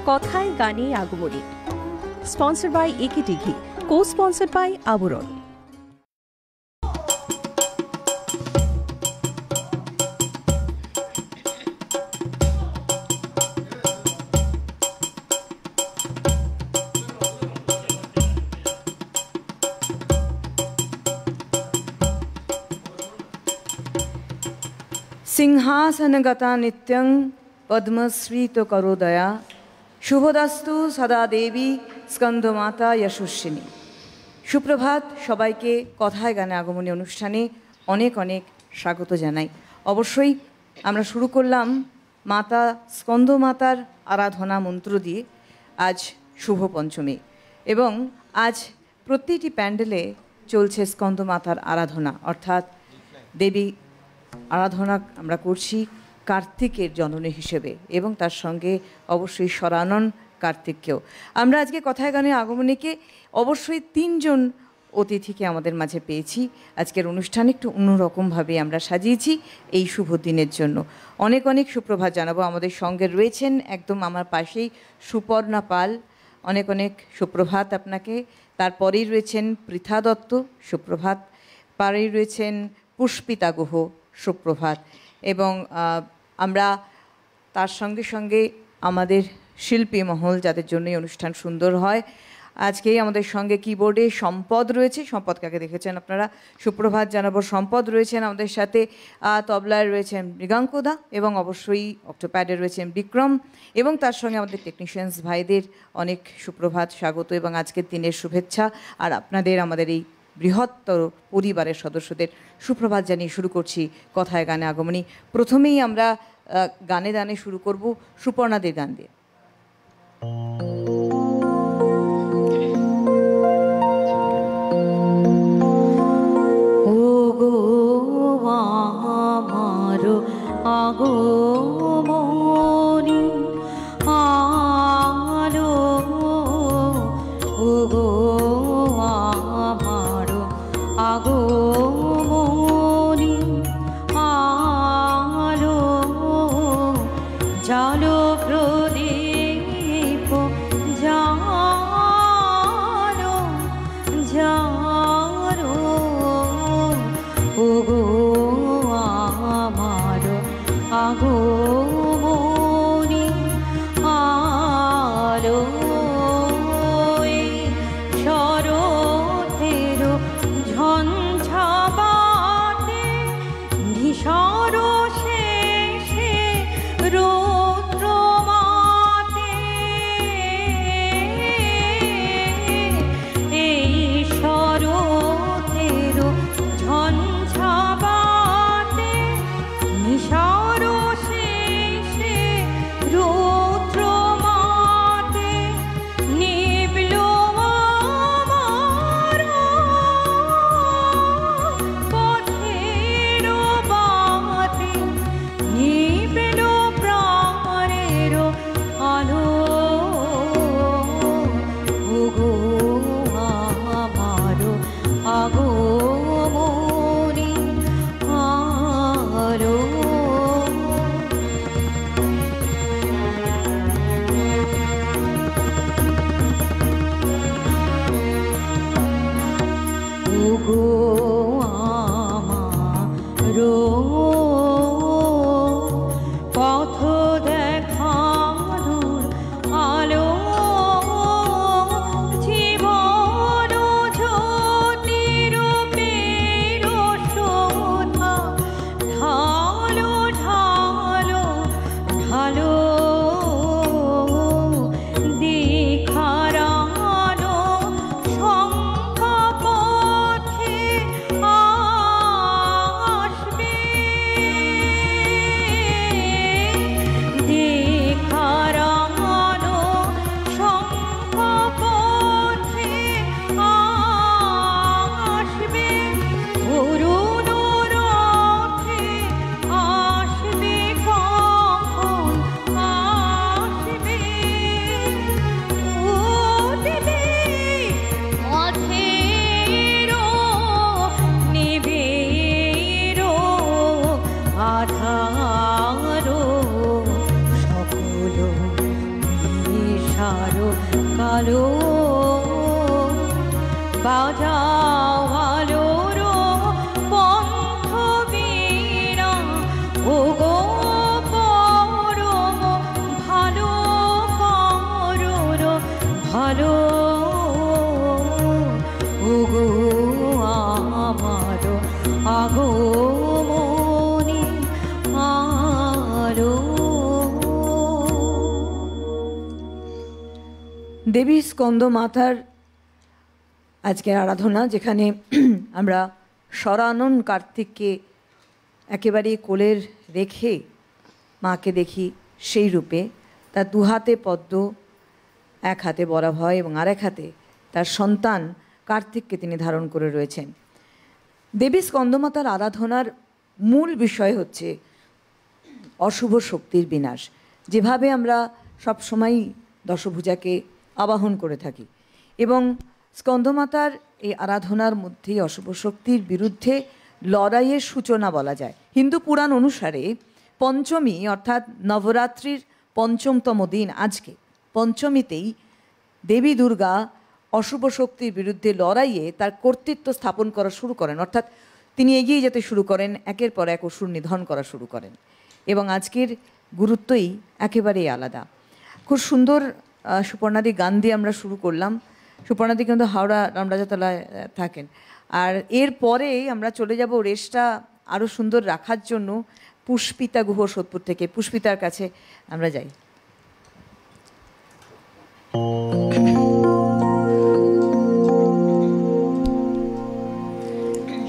কথায় গানে আগমনী, sponsor by একেটি ঘি, কো স্পন্সর বাই আবরণ। सिंहासनगता नित्यं पद्मश्रीत करोदया শুভদাস্তু সদা দেবী স্কন্দমাতা যশস্বিনী। সুপ্রভাত সবাইকে কথায় গানে আগমনী অনুষ্ঠানে অনেক অনেক স্বাগত জানাই। অবশ্যই আমরা শুরু করলাম মাতা স্কন্দমাতার আরাধনা মন্ত্র দিয়ে। আজ শুভ পঞ্চমী এবং আজ প্রতিটি প্যান্ডেলে চলছে স্কন্দমাতার আরাধনা, অর্থাৎ দেবী আরাধনা আমরা করছি কার্তিকের জননী হিসেবে এবং তার সঙ্গে অবশ্যই স্বরানন কার্তিককেও। আমরা আজকে কথায় গানে আগমনীকে অবশ্যই 3 জন অতিথিকে আমাদের মাঝে পেয়েছি। আজকের অনুষ্ঠান একটু অন্যরকমভাবে আমরা সাজিয়েছি এই শুভ দিনের জন্য। অনেক অনেক সুপ্রভাত জানাবো। আমাদের সঙ্গে রয়েছেন একদম আমার পাশেই সুপর্ণা পাল, অনেক অনেক সুপ্রভাত আপনাকে। তারপরেই রয়েছেন পৃথা দত্ত, সুপ্রভাত। পারেই রয়েছেন পুষ্পিতা গুহ, সুপ্রভাত। এবং আমরা তার সঙ্গে সঙ্গে আমাদের শিল্পী মহল, যাদের জন্যই অনুষ্ঠান সুন্দর হয়। আজকেই আমাদের সঙ্গে কিবোর্ডে সম্পদ রয়েছে, সম্পদ কাকে দেখেছেন আপনারা, সুপ্রভাত জানাবো। সম্পদ রয়েছেন আমাদের সাথে, তবলায় রয়েছেন মৃগাঙ্কদা এবং অবশ্যই অক্টোপ্যাডে রয়েছেন বিক্রম, এবং তার সঙ্গে আমাদের টেকনিশিয়ানস ভাইদের অনেক সুপ্রভাত, স্বাগত এবং আজকের দিনের শুভেচ্ছা। আর আপনাদের আমাদের এই বৃহত্তর পরিবারের সদস্যদের সুপ্রভাত জানিয়ে শুরু করছি কথায় গানে আগমনী। প্রথমেই আমরা গানে দানে শুরু করব সুপর্ণাদের গান দিয়ে। ও গো আমারো আগমনী আলো, ও গো আমারো আগমনী আলো, জালো প্রদীপ জালো জালো, ও গো আমারো আগমনী আলো। শরতেরো ঝঞ্ঝাবাতে ধীসর শেষে রৌদ্র বাজাও ভালো রো পন্থ বীণা ও গো পরম ভালো করো ভালো ও গো আমার আগো মনি আরো। দেবী স্কন্দমাতার আজকের আরাধনা, যেখানে আমরা শরানন কার্তিককে একেবারে কোলের রেখে মাকে দেখি সেই রূপে। তার দুহাতে পদ্ম, এক হাতে বরাভয় এবং আরেক হাতে তার সন্তান কার্তিককে তিনি ধারণ করে রয়েছেন। দেবী স্কন্দমাতার আরাধনার মূল বিষয় হচ্ছে অশুভ শক্তির বিনাশ। যেভাবে আমরা সবসময়ই দশভুজাকে আবাহন করে থাকি এবং স্কন্দমাতার এই আরাধনার মধ্যেই অশুভ শক্তির বিরুদ্ধে লড়াইয়ের সূচনা বলা যায়। হিন্দু পুরাণ অনুসারে পঞ্চমী অর্থাৎ নবরাত্রির পঞ্চমতম দিন আজকে, পঞ্চমীতেই দেবী দুর্গা অশুভ শক্তির বিরুদ্ধে লড়াইয়ে তার কর্তৃত্ব স্থাপন করা শুরু করেন, অর্থাৎ তিনি এগিয়ে যেতে শুরু করেন, একের পর এক অসুর নিধন করা শুরু করেন এবং আজকের গুরুত্বই একেবারেই আলাদা। খুব সুন্দর সুপর্ণাদি গান দিয়ে আমরা শুরু করলাম। সুপর্ণাদি কিন্তু হাওড়া রামরাজাতলায় থাকেন, আর এর পরেই আমরা চলে যাব রেশটা আরও সুন্দর রাখার জন্য পুষ্পিতা গুহ সোদপুর থেকে। পুষ্পিতার কাছে আমরা যাই।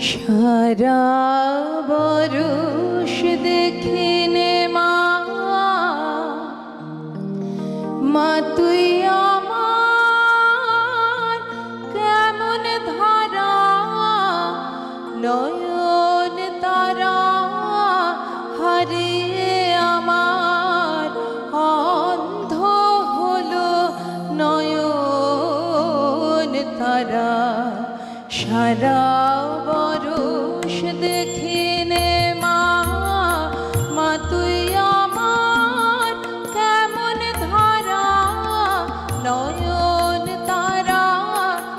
সারা বরষ দেখিনে মা তুই আমার কেমন ধারা নয়ন তারা হারিয়ে আমার অন্ধ হলো নয়ন তারা। সারা বরষ দেখিনে মা তুই আমার কেমন ধারা নয়ন তারা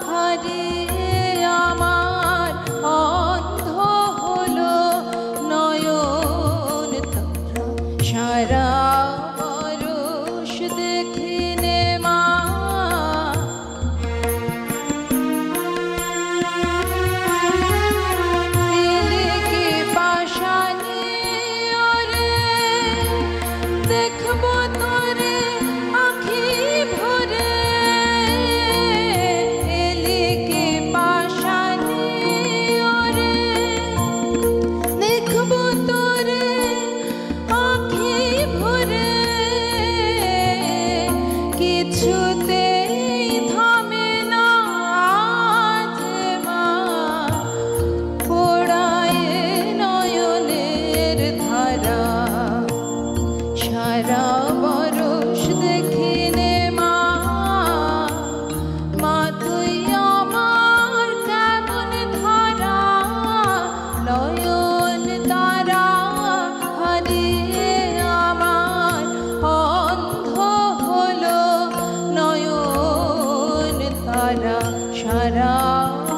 হারিয়ে আমার অন্ধ হলো নয়ন তারা। সারা বরষ দেখিনে মা দেখবো তোরে আখি ভরে এলি কি পাশানি ওরে দেখবো তোরে আখি ভরে কিছুতেই থামে না যে মা পোড়ায় নয়নের ধারা। সারা বরষ দেখিনে মা তুই আমার কেমন ধারা নয়ন তারা হারিয়ে আমার অন্ধ হলো নয়ন তারা। সারা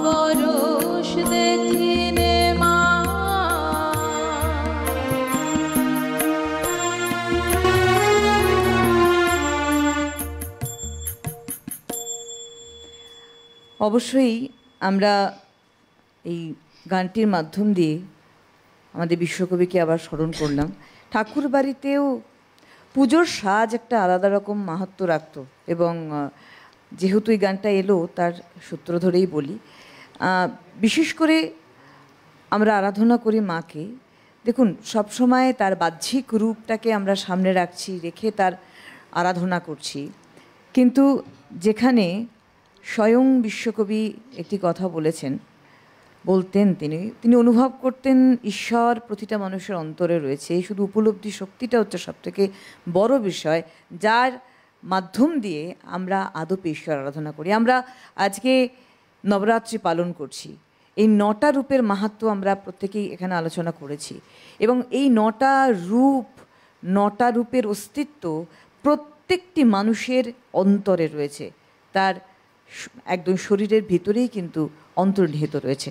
বরষ দেখিনে মা অবশ্যই আমরা এই গানটির মাধ্যম দিয়ে আমাদের বিশ্বকবিকে আবার স্মরণ করলাম। ঠাকুর বাড়িতেও পুজোর সাজ একটা আলাদা রকম মাহাত্ম্য রাখত এবং যেহেতু এই গানটা এলো তার সূত্র ধরেই বলি, বিশেষ করে আমরা আরাধনা করি মাকে। দেখুন, সবসময় তার বাহ্যিক রূপটাকে আমরা সামনে রাখছি, রেখে তার আরাধনা করছি, কিন্তু যেখানে স্বয়ং বিশ্বকবি একটি কথা বলতেন, তিনি অনুভব করতেন ঈশ্বর প্রতিটা মানুষের অন্তরে রয়েছে। এই শুধু উপলব্ধি শক্তিটা হচ্ছে সবথেকে বড় বিষয়, যার মাধ্যম দিয়ে আমরা আদপে ঈশ্বর আরাধনা করি। আমরা আজকে নবরাত্রি পালন করছি, এই 9টা রূপের মাহাত্ম্য আমরা প্রত্যেকেই এখানে আলোচনা করেছি এবং এই 9টা রূপের অস্তিত্ব প্রত্যেকটি মানুষের অন্তরে রয়েছে। তার একদম শরীরের ভিতরেই কিন্তু অন্তর্নিহিত রয়েছে।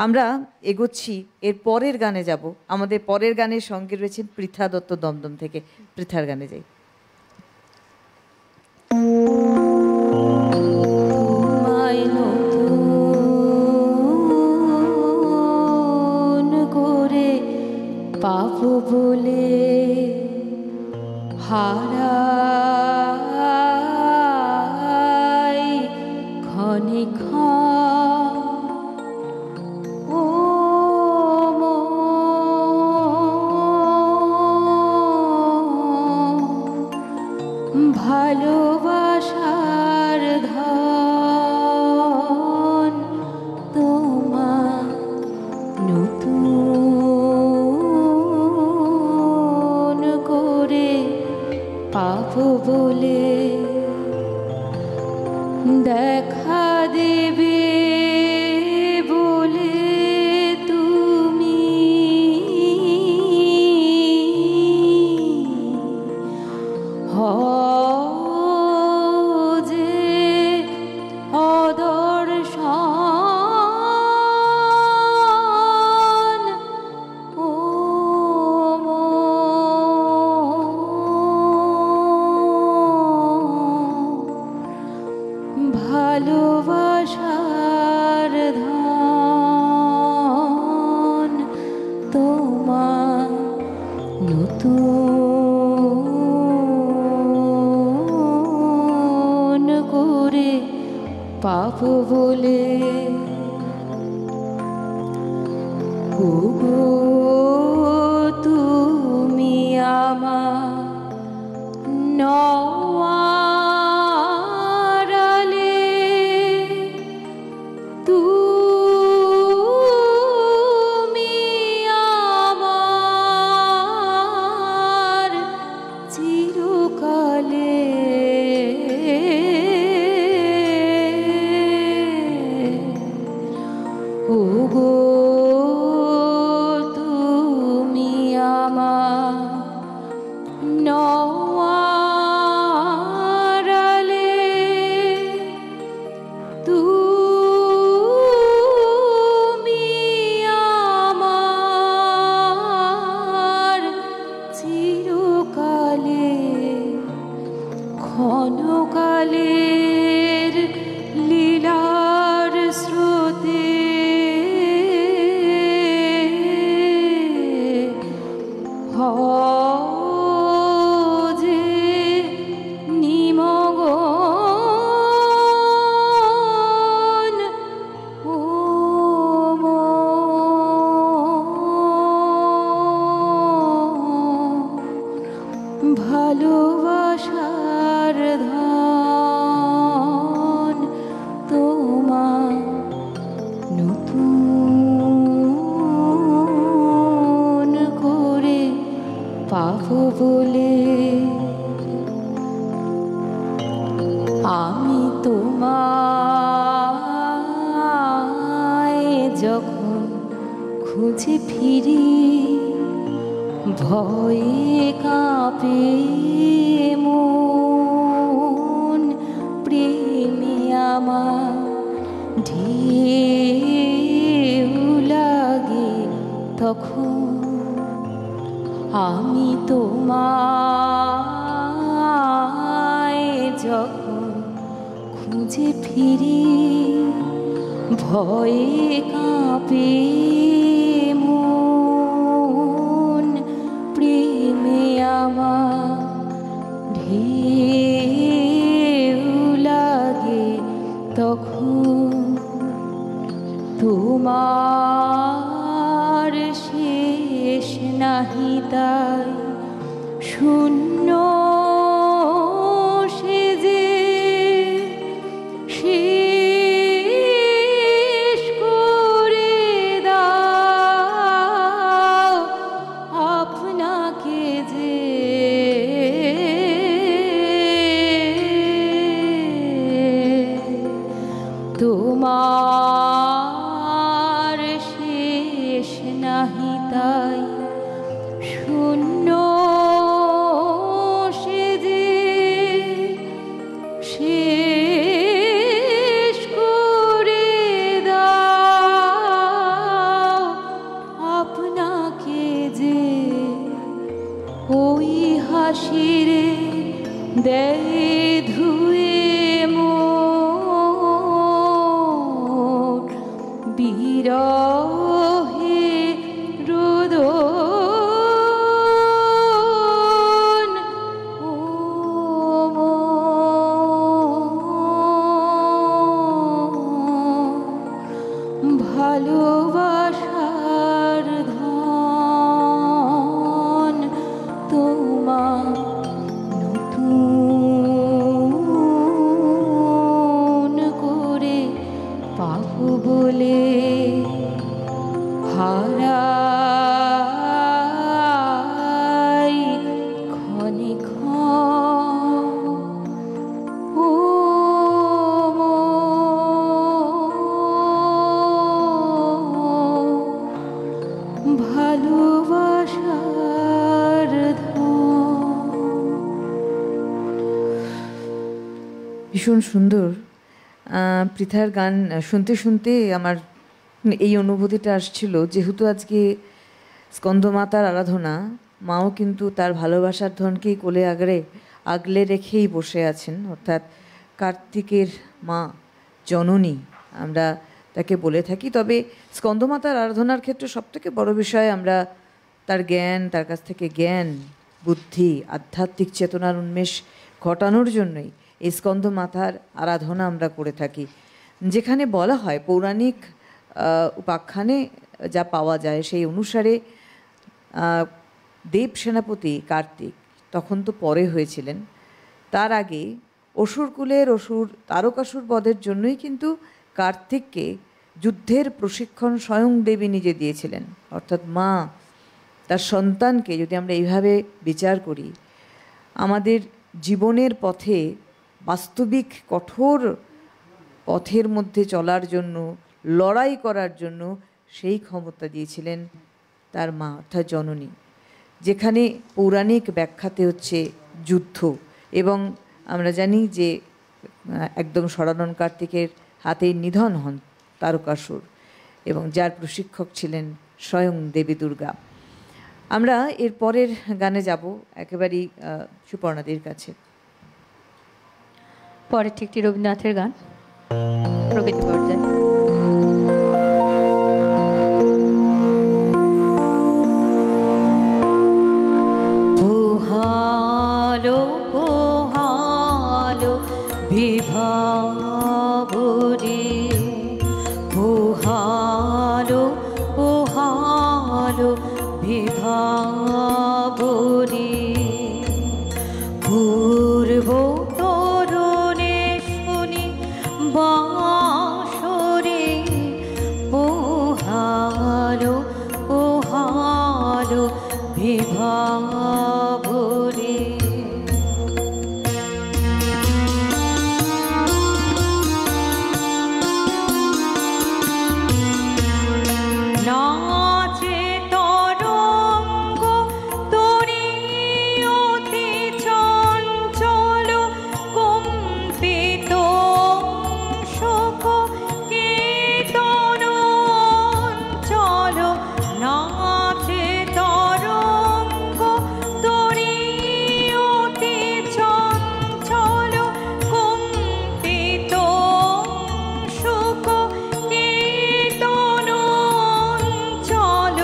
আমরা এগোচ্ছি, এর পরের গানে যাব। আমাদের পরের গানের সঙ্গে রয়েছেন পৃথা দত্ত দমদম থেকে। পৃথার গানে যাই। পাবো বলে হারাই ক্ষণে ও ভালোবাসার ধন তোমার নতুন পাবো বলে দেখা দেবে বলে তুমি যে অদর্শন ও ভালোবাসার ধন তোমার নতুন করে পাবো বলে ওগো তুমি আমার নওয়া ওগো তুমি আমার নওয়ারালে তুমি আমার চিরকালে ক্ষণকালের লীলার স্রোতে যে নিমগ্ন ও ভালোবাসার ধন তোমার নতুন করে পাবো বলে আমি তোমায় যখন খুঁজে ফিরি ভয়ে কাঁপে মন প্রেমে আমার ঢেউ লাগে তখন আমি তোমায় যখন খুঁজে ফিরি ভয়ে কাঁপে মন প্রেমে আমার ঢেউ লাগে তখন তোমার শেষ নাহি তাই শূন্য সে যে শেষ করে দাও আপনাকে যে দেয় ধুয়ে মোর বিরহে রোদন ও ভালোবাসার ধন তোমার নতুন করে পাবো বলে হারাই ক্ষণে ও ভালোবাসার ভীষণ সুন্দর। পৃথার গান শুনতে শুনতে আমার এই অনুভূতিটা আসছিল, যেহেতু আজকে স্কন্দমাতার আরাধনা, মাও কিন্তু তার ভালোবাসার ধনকেই কোলে আগলে রেখেই বসে আছেন, অর্থাৎ কার্তিকের মা জননী আমরা তাকে বলে থাকি। তবে স্কন্দমাতার আরাধনার ক্ষেত্রে সবথেকে বড় বিষয় আমরা তার জ্ঞান, তার কাছ থেকে জ্ঞান, বুদ্ধি, আধ্যাত্মিক চেতনার উন্মেষ ঘটানোর জন্যই এই স্কন্দমাতার আরাধনা আমরা করে থাকি। যেখানে বলা হয় পৌরাণিক উপাখ্যানে যা পাওয়া যায় সেই অনুসারে দেব সেনাপতি কার্তিক তখন তো পরে হয়েছিলেন, তার আগে অসুরকুলের অসুর তারকাসুর বধের জন্যই কিন্তু কার্তিককে যুদ্ধের প্রশিক্ষণ স্বয়ং দেবী নিজে দিয়েছিলেন। অর্থাৎ মা তার সন্তানকে, যদি আমরা এইভাবে বিচার করি, আমাদের জীবনের পথে বাস্তবিক কঠোর পথের মধ্যে চলার জন্য, লড়াই করার জন্য সেই ক্ষমতা দিয়েছিলেন তার মা অর্থাৎ জননী। যেখানে পৌরাণিক ব্যাখ্যাতে হচ্ছে যুদ্ধ, এবং আমরা জানি যে একদম ষড়ানন কার্তিকের হাতেই নিধন হন তারকাসুর, এবং যার প্রশিক্ষক ছিলেন স্বয়ং দেবী দুর্গা। আমরা এর পরের গানে যাব একেবারেই সুপর্ণাদির কাছে। পরেরটি একটি রবীন্দ্রনাথের গান, প্রকৃতি পর্যায়ে। পোহালো পোহালো বিভাবরে, পোহালো পোহালো বিভাবরে, পূর্ব তরুণে শুনি বাঁশরে, পোহালো পোহালো বিভাবরে। নাচে তরঙ্গ তরি অতি চঞ্চল, কম্পিত শোক কীর্তন অঞ্চল। নাচে তরঙ্গ তরি অতি চঞ্চল, কম্পিত শোক কীর্তন অঞ্চল।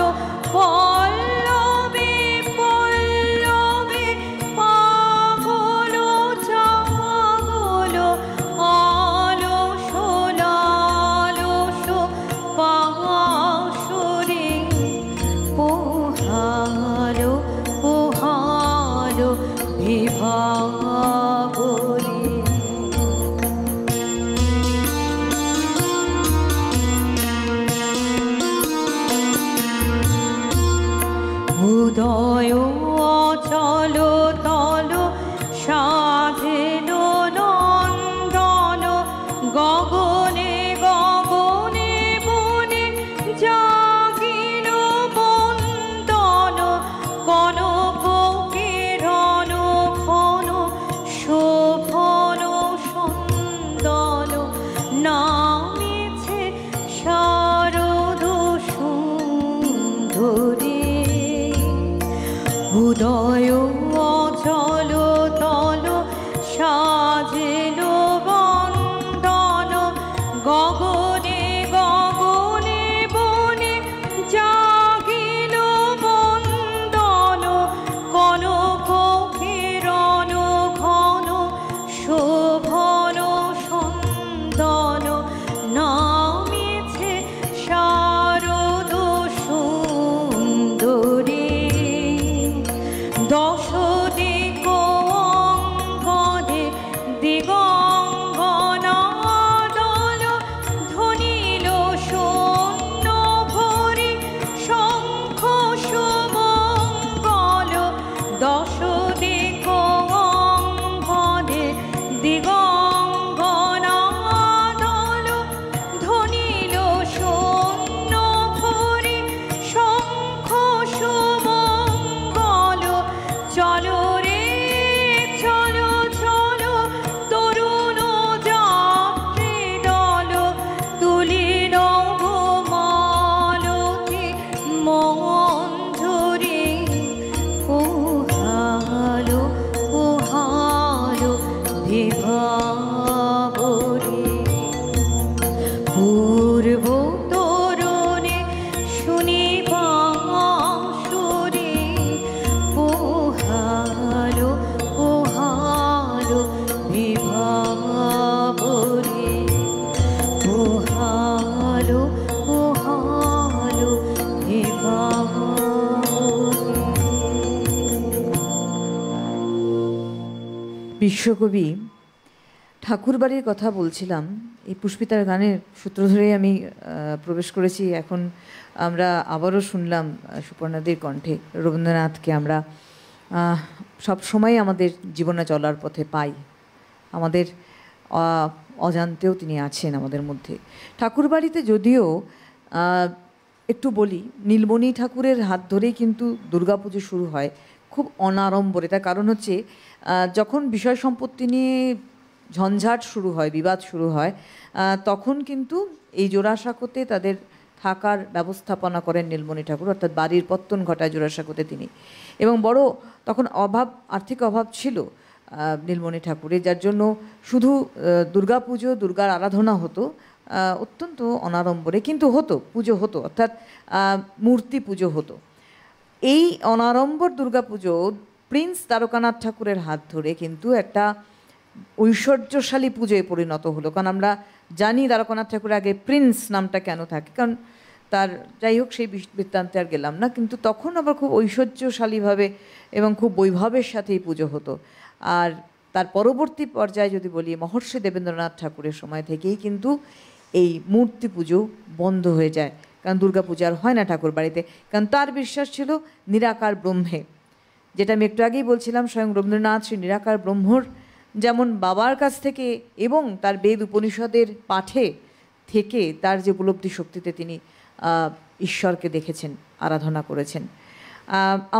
পল্লবে পল্লবে পাগল জাগল, আলস লালস পাশরে, পোহালো পোহালো বিভাবরে। উদয় অচল তল সাধেন নন্দন, গগনে গগনে বনে জাগিল বন্দন। কনক কিরণ ঘন শোভন সন্দন, নামিছে শারদ সুন্দরী। বিশ্বকবি ঠাকুরবাড়ির কথা বলছিলাম। এই পুষ্পিতার গানের সূত্র ধরেই আমি প্রবেশ করেছি। এখন আমরা আবারও শুনলাম সুপর্ণাদির কণ্ঠে রবীন্দ্রনাথকে আমরা সব সময় আমাদের জীবনে চলার পথে পাই, আমাদের অজান্তেও তিনি আছেন আমাদের মধ্যে। ঠাকুরবাড়িতে যদিও একটু বলি, নীলমণি ঠাকুরের হাত ধরেই কিন্তু দুর্গাপুজো শুরু হয় খুব অনাড়ম্বরে। তার কারণ হচ্ছে যখন বিষয় সম্পত্তি নিয়ে ঝঞ্ঝাট শুরু হয়, বিবাদ শুরু হয়, তখন কিন্তু এই জোড়াসাঁকোতে তাদের থাকার ব্যবস্থাপনা করেন নীলমণি ঠাকুর, অর্থাৎ বাড়ির পত্তন ঘটায় জোড়াসাঁকোতে তিনি। এবং বড় তখন আর্থিক অভাব ছিল নীলমণি ঠাকুরের, যার জন্য শুধু দুর্গাপুজো, দুর্গার আরাধনা হতো অত্যন্ত অনাড়ম্বরে, কিন্তু হতো, পুজো হতো, অর্থাৎ মূর্তি পুজো হতো। এই অনাড়ম্বর দুর্গাপুজো প্রিন্স দ্বারকানাথ ঠাকুরের হাত ধরে কিন্তু একটা ঐশ্বর্যশালী পুজোয় পরিণত হলো। কারণ আমরা জানি দ্বারকানাথ ঠাকুরের আগে প্রিন্স নামটা কেন থাকে, কারণ তার, যাই হোক সেই বৃত্তান্তে আর গেলাম না, কিন্তু তখন আবার খুব ঐশ্বর্যশালীভাবে এবং খুব বৈভবের সাথেই পুজো হতো। আর তার পরবর্তী পর্যায়ে যদি বলি, মহর্ষি দেবেন্দ্রনাথ ঠাকুরের সময় থেকেই কিন্তু এই মূর্তি পুজো বন্ধ হয়ে যায়, কারণ দুর্গাপূজা আর হয় না ঠাকুর বাড়িতে। কারণ তার বিশ্বাস ছিল নিরাকার ব্রহ্মে, যেটা আমি একটু আগেই বলছিলাম। স্বয়ং রবীন্দ্রনাথ সেই নিরাকার ব্রহ্মর যেমন বাবার কাছ থেকে এবং তার বেদ উপনিষদের পাঠে থেকে তার যে উপলব্ধি শক্তিতে তিনি ঈশ্বরকে দেখেছেন, আরাধনা করেছেন।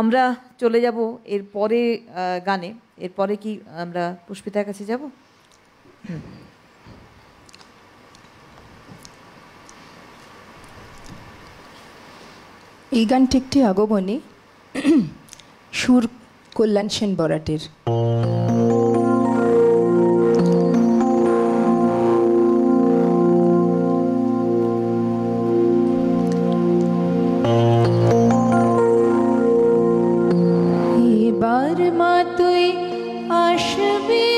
আমরা চলে যাব এরপরে গানে। এরপরে কি আমরা পুষ্পিতার কাছে যাব? এই গানটি একটি আগমনী, সুর কল্যাণ সেন বরাটের। এবার মা তুই আসবি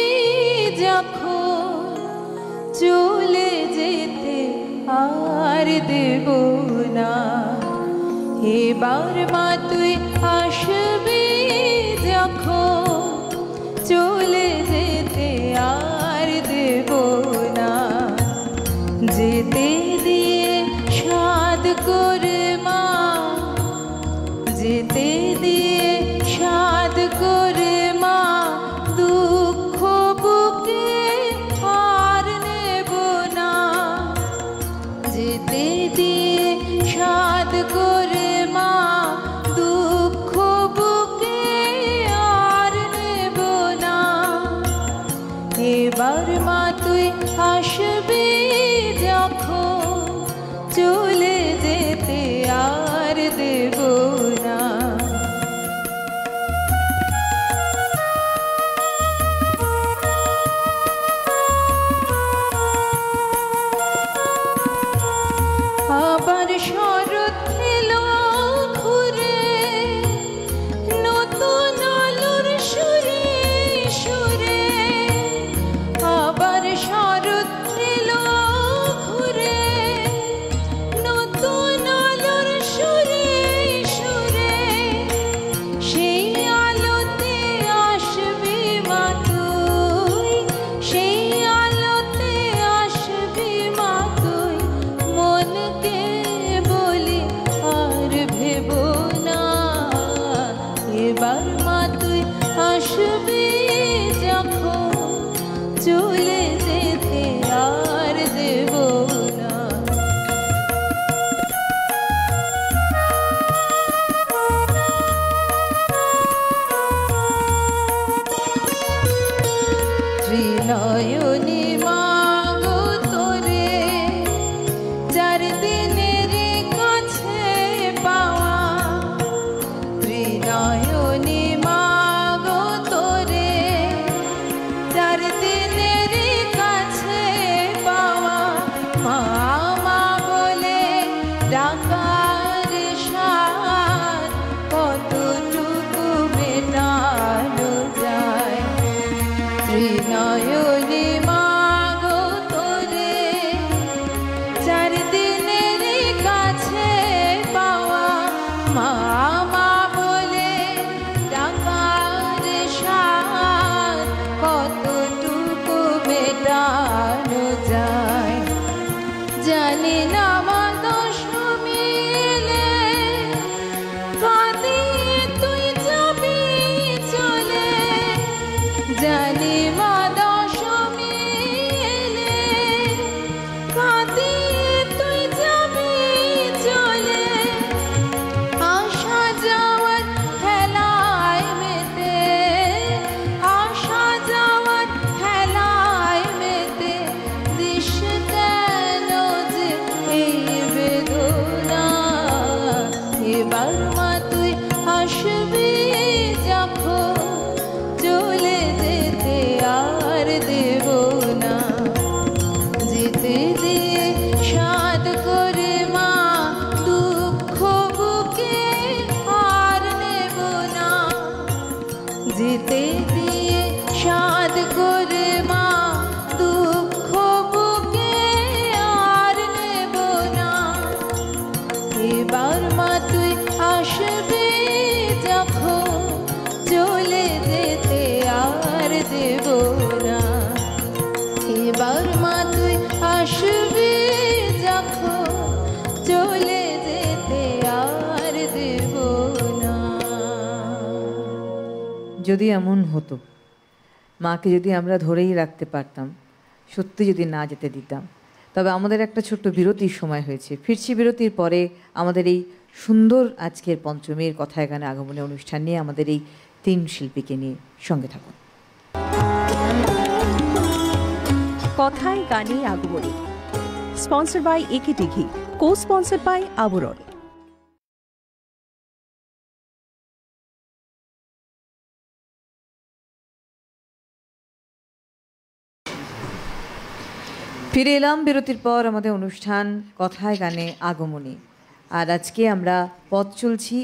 যখন, চলে যেতে আর দেব না। এবার মা তুই আসবি যখন, চলে যেতে আর দেব না। যেতে দিয়ে সাধ করে মা, যেতে দিয়ে সাধ করে মা, দুঃখ বুকে আর নেব না। যেতে দিয়ে সাধ করে মা, দুঃখ বুকে আর নেব না। এবার মা তুই আসবি যখন, চলে যেতে আর দেব না। আবার শরৎ এলো ঘুরে, নতুন আলোর সুরে সুরে। আবার শরৎ এলো ঘুরে, নতুন আলোর সুরে সুরে। সেই আলোতে আসবি মা তুই, সেই আলোতে আসবি মা তুই। মনকে বলি আর ভেব না। এবার মা তুই আসবি যখন, চলে যেতে আর দেব না। ত্রিনয়নী মা গো তোরে, চার দিনের কাছে পাওয়া। ত্রিনয়নী মা গো তোরে, চার দিনের কাছে পাওয়া। মা মা বলে ডাকার সার, কতটুকু মেটানো যায়। ত্রিনয়নী মা গো তোরে, চার দিনের কাছে পাওয়া। মা মা বলে ডাকার সার, কত জানি মা দশমী এলে কাঁদিয়ে তুই যাবি চলে, আসা যাওয়ার খেলায় মেতে, আসা যাওয়ার খেলায় মেতে, দিস কেন যে এই বেদনা। এবার মা তুই আসবি যখন, চলে যেতে আর দেব না। যেতে দিয়ে সাধ করে মা দুঃখ বুকে আর নেব না। যেতে দিয়ে সাধ করে মা দুঃখ বুকে আর নেব না। এবার মা তুই আসবি যখন, চলে যেতে আর দেব না। এবার মা তুই আসবি যখন, চলে যেতে আর দেব না। যদি এমন হতো, মাকে যদি আমরা ধরেই রাখতে পারতাম, সত্যি যদি না যেতে দিতাম, তবে আমাদের একটা ছোট্ট বিরতির সময় হয়েছে। ফিরছি বিরতির পরে আমাদের এই সুন্দর আজকের পঞ্চমীর কথায় গানে আগমনী অনুষ্ঠান নিয়ে, আমাদের এই 3 শিল্পীকে নিয়ে। সঙ্গে থাকুন। কথায় গানে আগমনী, স্পন্সর বাই একেটি ঘি, কো স্পন্সর বাই আবরণ। ফিরে এলাম বিরতির পর আমাদের অনুষ্ঠান কথায় গানে আগমনী। আর আজকে আমরা পথ চলছি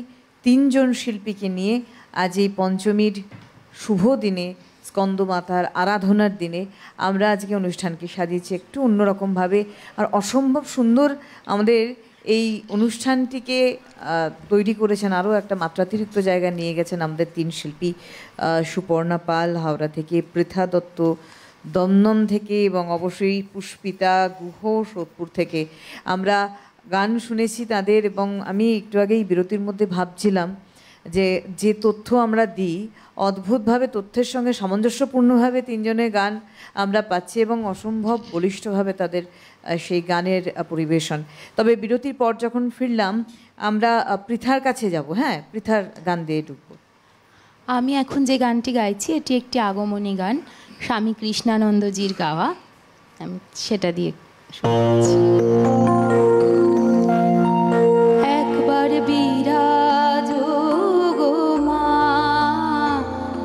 3 জন শিল্পীকে নিয়ে। আজ এই পঞ্চমীর শুভ দিনে, স্কন্দমাতার আরাধনার দিনে আমরা আজকে অনুষ্ঠানকে সাজিয়েছি একটু অন্যরকমভাবে। আর অসম্ভব সুন্দর আমাদের এই অনুষ্ঠানটিকে তৈরি করেছেন, আরও একটা মাত্রাতিরিক্ত জায়গায় নিয়ে গেছেন আমাদের 3 শিল্পী। সুপর্ণা পাল হাওড়া থেকে, পৃথা দত্ত দমদম থেকে, এবং অবশ্যই পুষ্পিতা গুহ সোদপুর থেকে। আমরা গান শুনেছি তাদের, এবং আমি একটু আগেই বিরতির মধ্যে ভাবছিলাম যে যে তথ্য আমরা দিই, অদ্ভুতভাবে তথ্যের সঙ্গে সামঞ্জস্যপূর্ণভাবে 3 জনের গান আমরা পাচ্ছি, এবং অসম্ভব বলিষ্ঠভাবে তাদের সেই গানের পরিবেশন। তবে বিরতির পর যখন ফিরলাম, আমরা পৃথার কাছে যাব। হ্যাঁ, পৃথার গান দিয়ে ঢুকবো। আমি এখন যে গানটি গাইছি এটি একটি আগমনী গান, স্বামী কৃষ্ণানন্দজির গাওয়া। আমি সেটা দিয়ে শোনাচ্ছি। একবার বিরাজ গো মা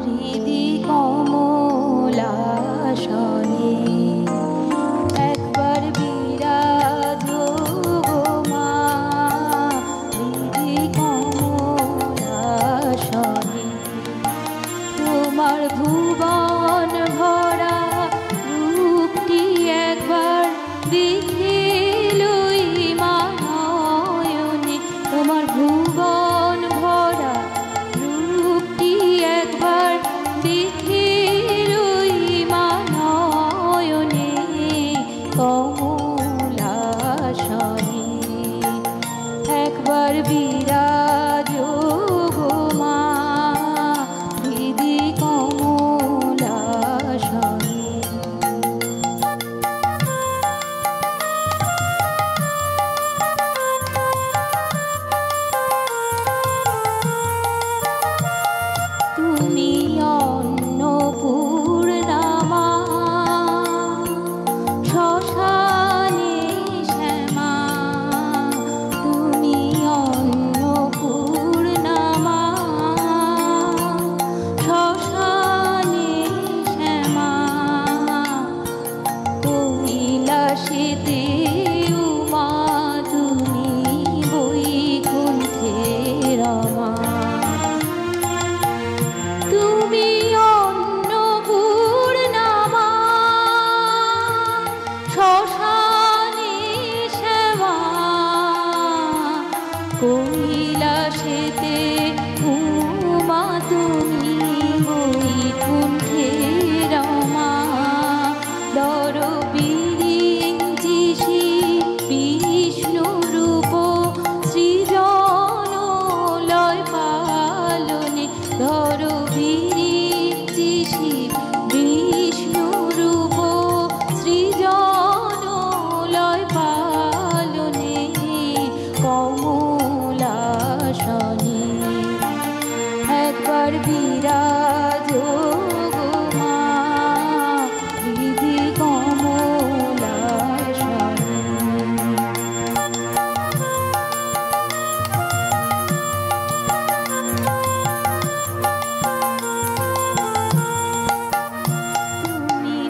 হৃদি কমলাসনে, একবার বিরাজ গো মা হৃদি কমলাসনে। তোমার ভুবন ভরা রূপটি একবার দেখিলো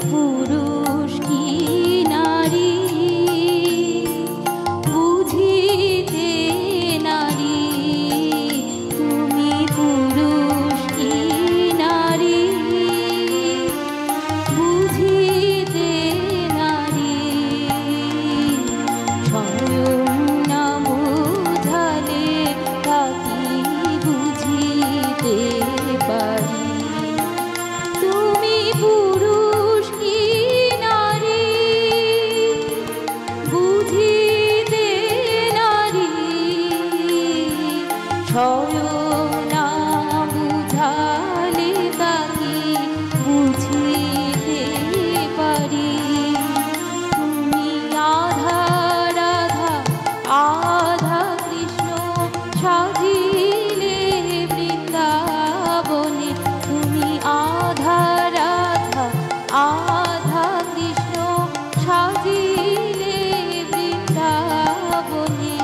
পুরুষ কি নারী বুঝিতে নারী, তুমি পুরুষ কি নারী বুঝিতে নারী, স্বয়ং না বুঝালে তাকে বুঝিতে পারি। তুমি পুরুষ কি নারী বুঝিতে নারী, স্বয়ং না বুঝালে তাকে বুঝিতে পারি। তুমি আধা রাধা আধা কৃষ্ণ সাজিলে বৃন্দাবনে, তুমি আধা রাধা আধা কৃষ্ণ সাজিলে বৃন্দাবনে,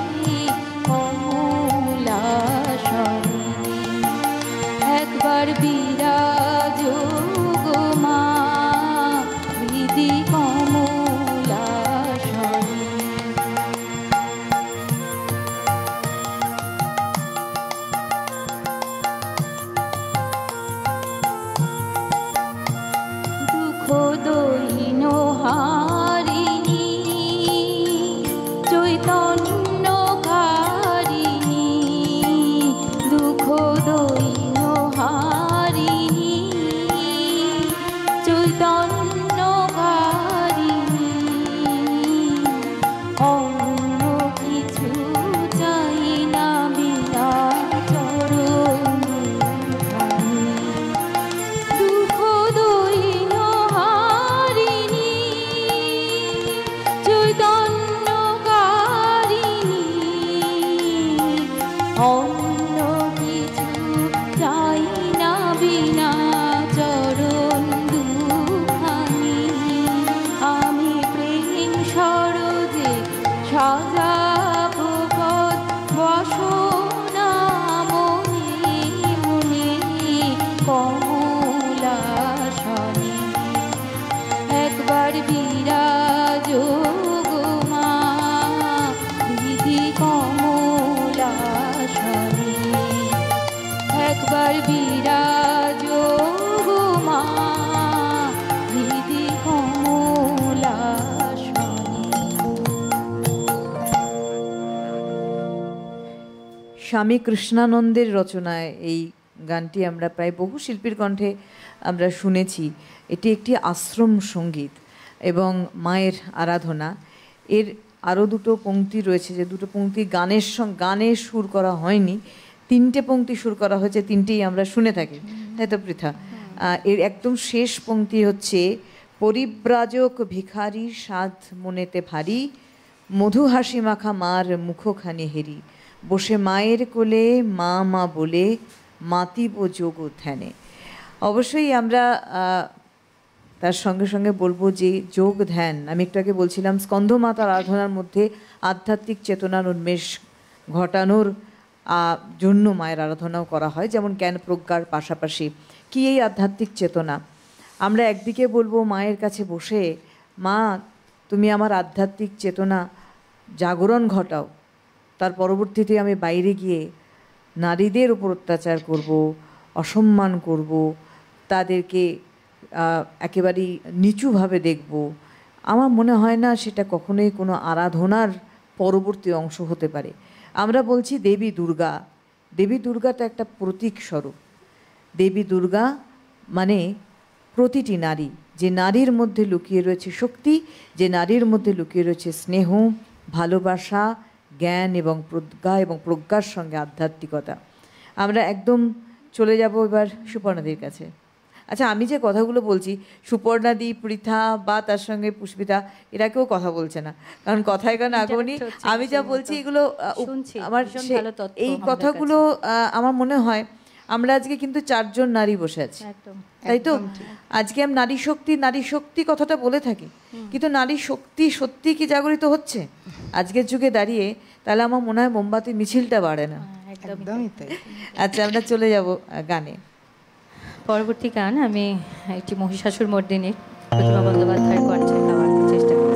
কমলাসনে একবার বিরাজ গো মা হৃদি কমলাসনে। দুঃখ দৈন হারিণী চৈতন্য কারিণী, দুঃখ দৈন হারিণী চৈতন্য কারিণী, অন্য কিছু চাই না বিনা চরণ ধামে। দুঃখ দৈন হারিণী চৈতন্য কারিণী, অন্য কিছু চাই না বিনা চরণ দুখানি। আমি প্রেম সরোজে সাজাবো পদ বসনা মনে মনে, কমলাসনে একবার বিরাজ গো মা হৃদি কমলাসনে, একবার বিরাজ গো মা হৃদি কমলাসনে। স্বামী কৃষ্ণানন্দের রচনায় এই গানটি আমরা প্রায় বহু শিল্পীর কণ্ঠে আমরা শুনেছি। এটি একটি আশ্রম সঙ্গীত এবং মায়ের আরাধনা। এর আরও দুটো পংক্তি রয়েছে, যে দুটো পংক্তি গানে সুর করা হয়নি, তিনটে পংক্তি সুর করা হয়েছে, তিনটেই আমরা শুনে থাকি, তাই তো পৃথা? এর একদম শেষ পংক্তি হচ্ছে পরিব্রাজক ভিখারি সাধ মনেতে ভারী, মধু হাসি মাখা মার মুখখানি হেরি, বসে মায়ের কোলে মা মা বলে মাতিব যোগ ধ্যানে। অবশ্যই আমরা তার সঙ্গে সঙ্গে বলবো যে যোগ ধ্যান, আমি একটু আগে বলছিলাম স্কন্ধমাতার আরাধনার মধ্যে আধ্যাত্মিক চেতনার উন্মেষ ঘটানোর জন্য মায়ের আরাধনাও করা হয়, যেমন জ্ঞান প্রজ্ঞার পাশাপাশি। কি এই আধ্যাত্মিক চেতনা? আমরা একদিকে বলবো মায়ের কাছে বসে, মা তুমি আমার আধ্যাত্মিক চেতনা জাগরণ ঘটাও, তার পরবর্তীতে আমি বাইরে গিয়ে নারীদের উপর অত্যাচার করব, অসম্মান করব, তাদেরকে একেবারেই নিচুভাবে দেখব। আমার মনে হয় না সেটা কখনোই কোনো আরাধনার পরবর্তী অংশ হতে পারে। আমরা বলছি দেবী দুর্গা, দেবী দুর্গাটা একটা প্রতীক স্বরূপ। দেবী দুর্গা মানে প্রতিটি নারী, যে নারীর মধ্যে লুকিয়ে রয়েছে শক্তি, যে নারীর মধ্যে লুকিয়ে রয়েছে স্নেহ, ভালোবাসা, জ্ঞান এবং প্রজ্ঞার সঙ্গে আধ্যাত্মিকতা। আমরা একদম চলে যাব এবার সুপর্ণাদির কাছে। আচ্ছা, আমি যে কথাগুলো বলছি, সুপর্ণাদি, পৃথা বা তার সঙ্গে পুষ্পিতা, এরা কেউ কথা বলছে না, কারণ কথায় কারণ আগমনী আমি যা বলছি এগুলো আমার এই কথাগুলো আমার মনে হয় আমরা আজকে কিন্তু 4 জন নারী বসে আছি, তাই তো? আজকে আমি নারী শক্তি কথাটা বলে থাকি, কিন্তু নারী শক্তি সত্যি কি জাগরিত হচ্ছে আজকের যুগে দাঁড়িয়ে? তাহলে আমার মনে হয় মোমবাতি মিছিলটা বাড়ে না। আচ্ছা, আমরা চলে যাব গানে। পরবর্তী গান আমি একটি মহিষাসুর মর্দিনীর প্রতিমা বন্দ্যোপাধ্যায়ের কণ্ঠে গাওয়ার চেষ্টা করছি।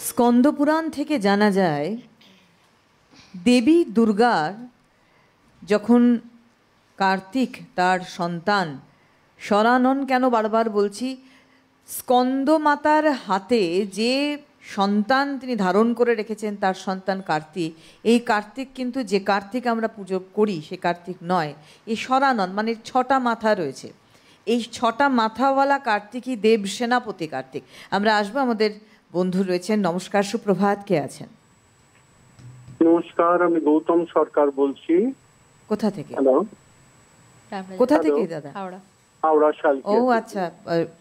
স্কন্দপুরাণ থেকে জানা যায় দেবী দুর্গার যখন কার্তিক তার সন্তান সরানন, কেন বারবার বলছি, স্কন্দমাতার হাতে যে সন্তান তিনি ধারণ করে রেখেছেন তার সন্তান কার্তিক। এই কার্তিক কিন্তু যে কার্তিক আমরা পুজো করি সে কার্তিক নয়, এই সরানন মানে 6টা মাথা রয়েছে। এই 6টা মাথাওয়ালা কার্তিকই দেব সেনাপতি কার্তিক। আমরা আসবো, আমাদের বন্ধু রয়েছেন। নমস্কার, সুপ্রভাত, কে আছেন? নমস্কার, আমি গৌতম সরকার বলছি। কোথা থেকে? হ্যালো, কোথা থেকে দাদা? হাওড়া শালকি। ও আচ্ছা,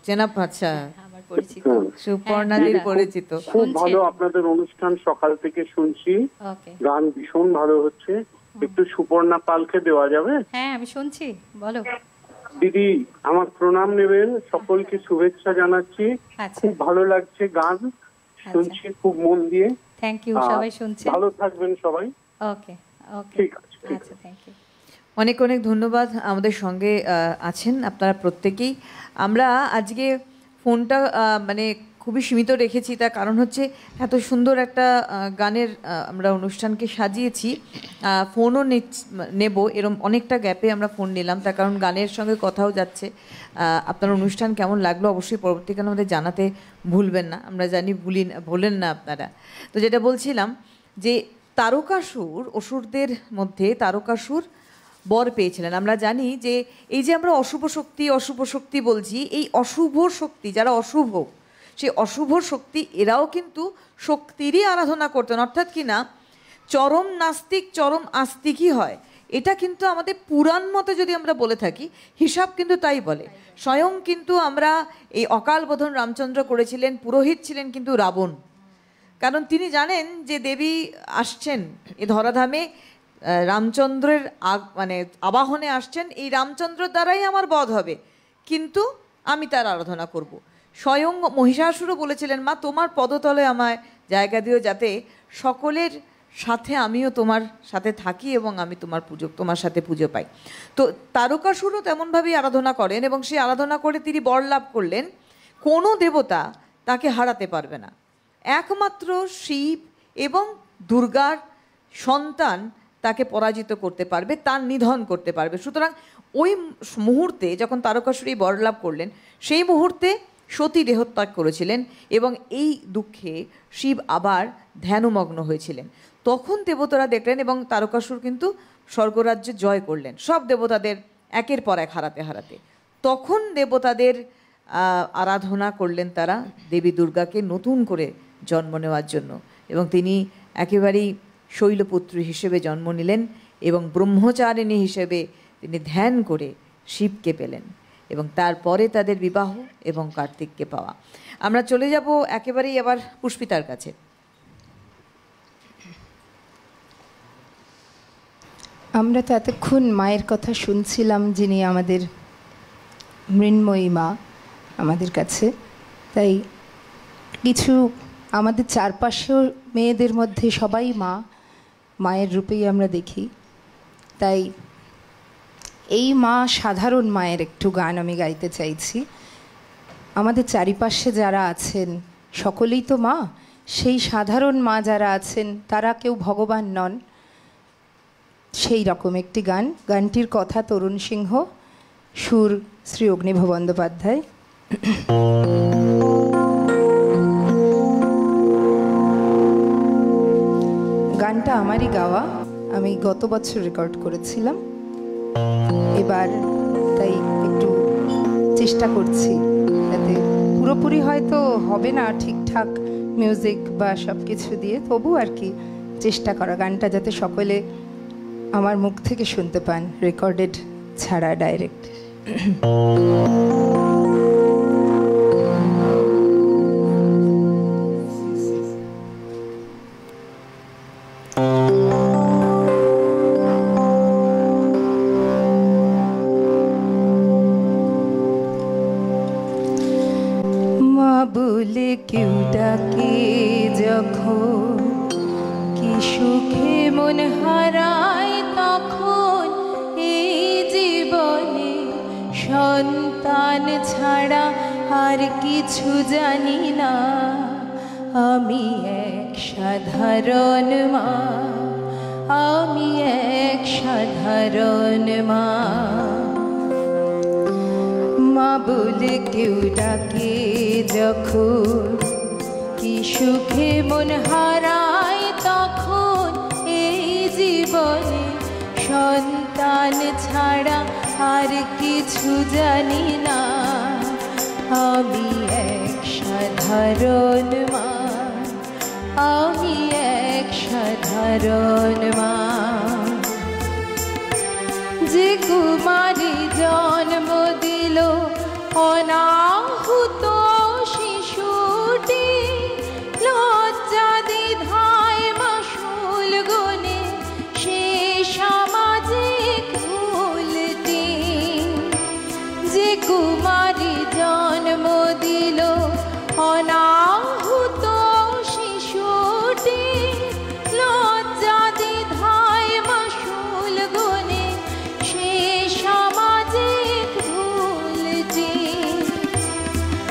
চেনা, আচ্ছা, আমার পরিচিত। সুপর্ণাদির পরিচিত। খুব ভালো, আপনাদের অনুষ্ঠান সকাল থেকে শুনছি, ওকে, গান ভীষণ ভালো হচ্ছে। একটু সুপর্ণা পালকে দেওয়া যাবে? হ্যাঁ আমি শুনছি, বলো। দিদি আমার প্রণাম নেবেন, সকলকে শুভেচ্ছা জানাচ্ছি। আচ্ছা, খুব ভালো লাগছে গান শুনছি খুব মন দিয়ে। থ্যাংক ইউ, সবাই শুনছে। ভালো থাকবেন সবাই। ওকে ওকে, ঠিক আছে, আচ্ছা, থ্যাংক ইউ। অনেক অনেক ধন্যবাদ। আমাদের সঙ্গে আছেন আপনারা প্রত্যেকেই। আমরা আজকে ফোনটা মানে খুবই সীমিত রেখেছি, তার কারণ হচ্ছে এত সুন্দর একটা গানের আমরা অনুষ্ঠানকে সাজিয়েছি। ফোনও নেব, এরম অনেকটা গ্যাপে আমরা ফোন নিলাম, তার কারণ গানের সঙ্গে কথাও যাচ্ছে। আপনার অনুষ্ঠান কেমন লাগলো অবশ্যই পরবর্তীকালে আমাদের জানাতে ভুলবেন না, আমরা জানি ভুলেন না আপনারা। তো যেটা বলছিলাম যে তারকাসুর, অসুরদের মধ্যে তারকাসুর বর পেয়েছিলেন। আমরা জানি যে এই যে আমরা অশুভ শক্তি বলছি, এই অশুভ শক্তি, যারা অশুভ, সেই অশুভ শক্তি এরাও কিন্তু শক্তিরই আরাধনা করতেন। অর্থাৎ কি না, চরম নাস্তিক চরম আস্তিকই হয়, এটা কিন্তু আমাদের পুরাণ মতে যদি আমরা বলে থাকি, হিসাব কিন্তু তাই বলে। স্বয়ং কিন্তু আমরা এই অকাল বোধন রামচন্দ্র করেছিলেন, পুরোহিত ছিলেন কিন্তু রাবণ। কারণ তিনি জানেন যে দেবী আসছেন এ ধরাধামে, রামচন্দ্রের মানে আবাহনে আসছেন, এই রামচন্দ্রের দ্বারাই আমার বধ হবে, কিন্তু আমি তার আরাধনা করব। স্বয়ং মহিষাসুরও বলেছিলেন, মা তোমার পদতলে আমায় জায়গা দিও, যাতে সকলের সাথে আমিও তোমার সাথে থাকি এবং আমি তোমার সাথে পুজো পাই। তো তারকাসুরও তেমনভাবেই আরাধনা করেন এবং সেই আরাধনা করে তিনি বর লাভ করলেন, কোনো দেবতা তাকে হারাতে পারবে না, একমাত্র শিব এবং দুর্গার সন্তান তাকে পরাজিত করতে পারবে, তার নিধন করতে পারবে। সুতরাং ওই মুহূর্তে যখন তারকাসুর বর লাভ করলেন, সেই মুহূর্তে সতী দেহত্যাগ করেছিলেন এবং এই দুঃখে শিব আবার ধ্যানমগ্ন হয়েছিলেন। তখন দেবতারা দেখলেন এবং তারকাসুর কিন্তু স্বর্গরাজ্য জয় করলেন, সব দেবতাদের একের পর এক হারাতে। তখন দেবতাদের আরাধনা করলেন তারা দেবী দুর্গাকে নতুন করে জন্ম নেওয়ার জন্য, এবং তিনি একেবারেই শৈলপুত্রী হিসেবে জন্ম নিলেন এবং ব্রহ্মচারিণী হিসেবে তিনি ধ্যান করে শিবকে পেলেন এবং তারপরে তাদের বিবাহ এবং কার্তিককে পাওয়া। আমরা চলে যাব একেবারেই আবার পুষ্পিতার কাছে। আমরা তো এতক্ষণ মায়ের কথা শুনছিলাম, যিনি আমাদের মৃন্ময়ী মা আমাদের কাছে। তাই কিছু আমাদের চারপাশেও মেয়েদের মধ্যে সবাই মায়ের রূপেই আমরা দেখি। তাই এই মা সাধারণ মায়ের একটু গান আমি গাইতে চাইছি। আমাদের চারিপাশে যারা আছেন সকলেই তো মা, সেই সাধারণ মা যারা আছেন তারা কেউ ভগবান নন, সেই রকম একটি গান। গানটির কথা তরুণ সিংহ, সুর শ্রী অগ্নিভ বন্দ্যোপাধ্যায়। গানটা আমারই গাওয়া, আমি গত বছর রেকর্ড করেছিলাম। এবার তাই একটু চেষ্টা করছি, যাতে পুরোপুরি হয়তো হবে না ঠিকঠাক মিউজিক বা সব কিছু দিয়ে, তবু আর কি চেষ্টা করা, গানটা যাতে সকলে আমার মুখ থেকে শুনতে পান, রেকর্ডেড ছাড়া ডাইরেক্ট। মা বলে কেউ ডাকে যখন, কি সুখে মন হারায় তখন, এই জীবনে সন্তান ছাড়া আর কিছু জানি না। আমি এক সাধারণ মা, আমি এক সাধারণ মা। মা বলে কেউ ডাকে যখন, কি সুখে মন হারায় তখন। এই জীবনে সন্তান ছাড়া আর কিছু জানি না। আমি এক সাধারণ মা, আমি এক সাধারণ মা। যে কুমারী জন্ম দিল অনাহুত শিশুটি, লজ্জা দ্বিধায় মাসুল গুনে সে সামাজিক ভুলটি। যে কুমারী জন্ম দিল অনাহুত শিশুটি, লজ্জা দ্বিধায় মাসুল গুনে সে সামাজিক ভুলটি।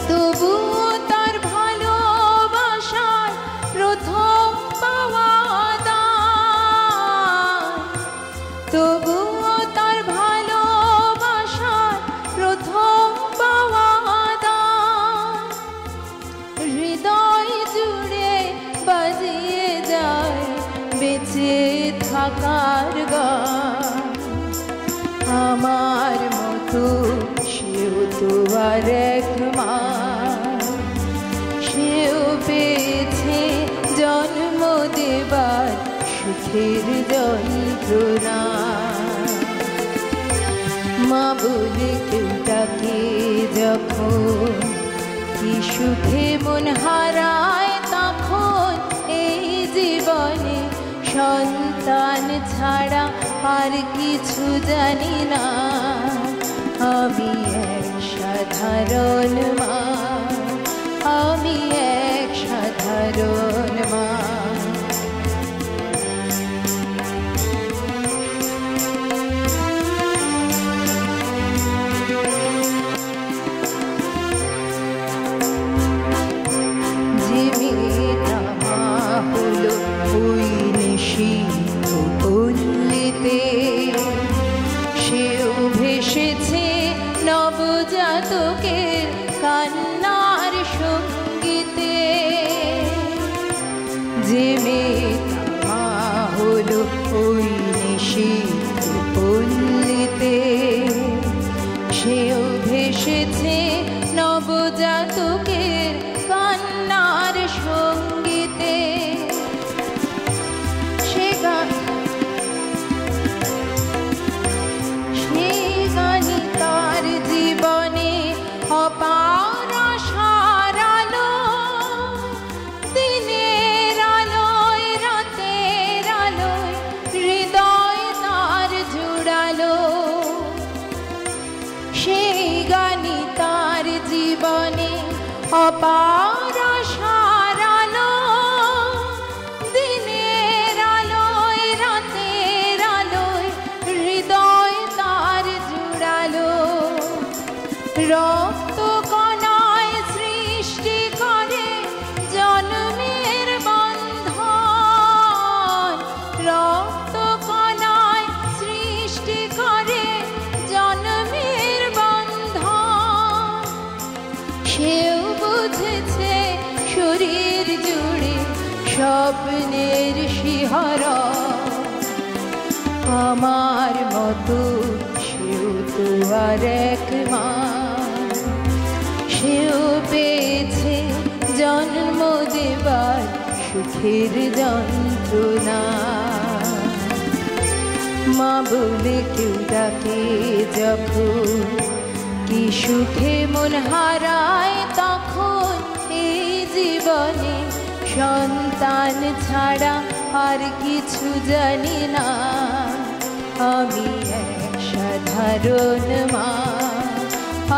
তবুও তার ভালোবাসার প্রথম পাওয়া দান, তবুও তার ভালোবাসার প্রথম পাওয়া দান। হৃদয় জুড়ে বাজিয়ে যায় বেঁচে থাকার গান। আমার মতো সেও তো আর এক মা, সেও পেয়েছে জন্ম দেবার সুখের যন্ত্রণা। মা বলে কেউ ডাকে যখন, কি সুখে মন হারায় তখন। এই জীবনে সন্তান ছাড়া আর কিছু জানি না। আমি এক সাধারণ মা, আমি এক সাধারণ মা। যে মেয়েটা মা হলো ওই নিশীথ পল্লীতে, সেও ভেসেছে নবজাতকের কান্নার সঙ্গীতে। যে মেয়েটা মা হলো ওই নিশীথ পল্লীতে, সেও ভেসেছে নবজাতকের কান্নার সঙ্গীতে। সে গানই তার জীবনে অপার আশার আলো। দিনের আলোয় রাতের আলোয় হৃদয় তার জুড়ালো। সেই গানই তার জীবনে অপার আশার আলো। দিনের আলোয় রাতের আলোয় হৃদয় তার জুড়ালো। রক্ত কণায় সৃষ্টি করে জন্মের বন্ধন। রক্ত কণায় সৃষ্টি করে জন্মের বন্ধন। সেও বুঝেছে শরীর জুড়ে স্বপ্নের শিহরণ। আমার মতো সেও তো আর এক মা, সেও পেয়েছে জন্ম দেবার সুখের যন্ত্রণা। মা বলে কেউ ডাকে যখন, কি সুখে মন হারায় তখন। এই জীবনে সন্তান ছাড়া আর কিছু জানি না। আমি এক সাধারণ মা,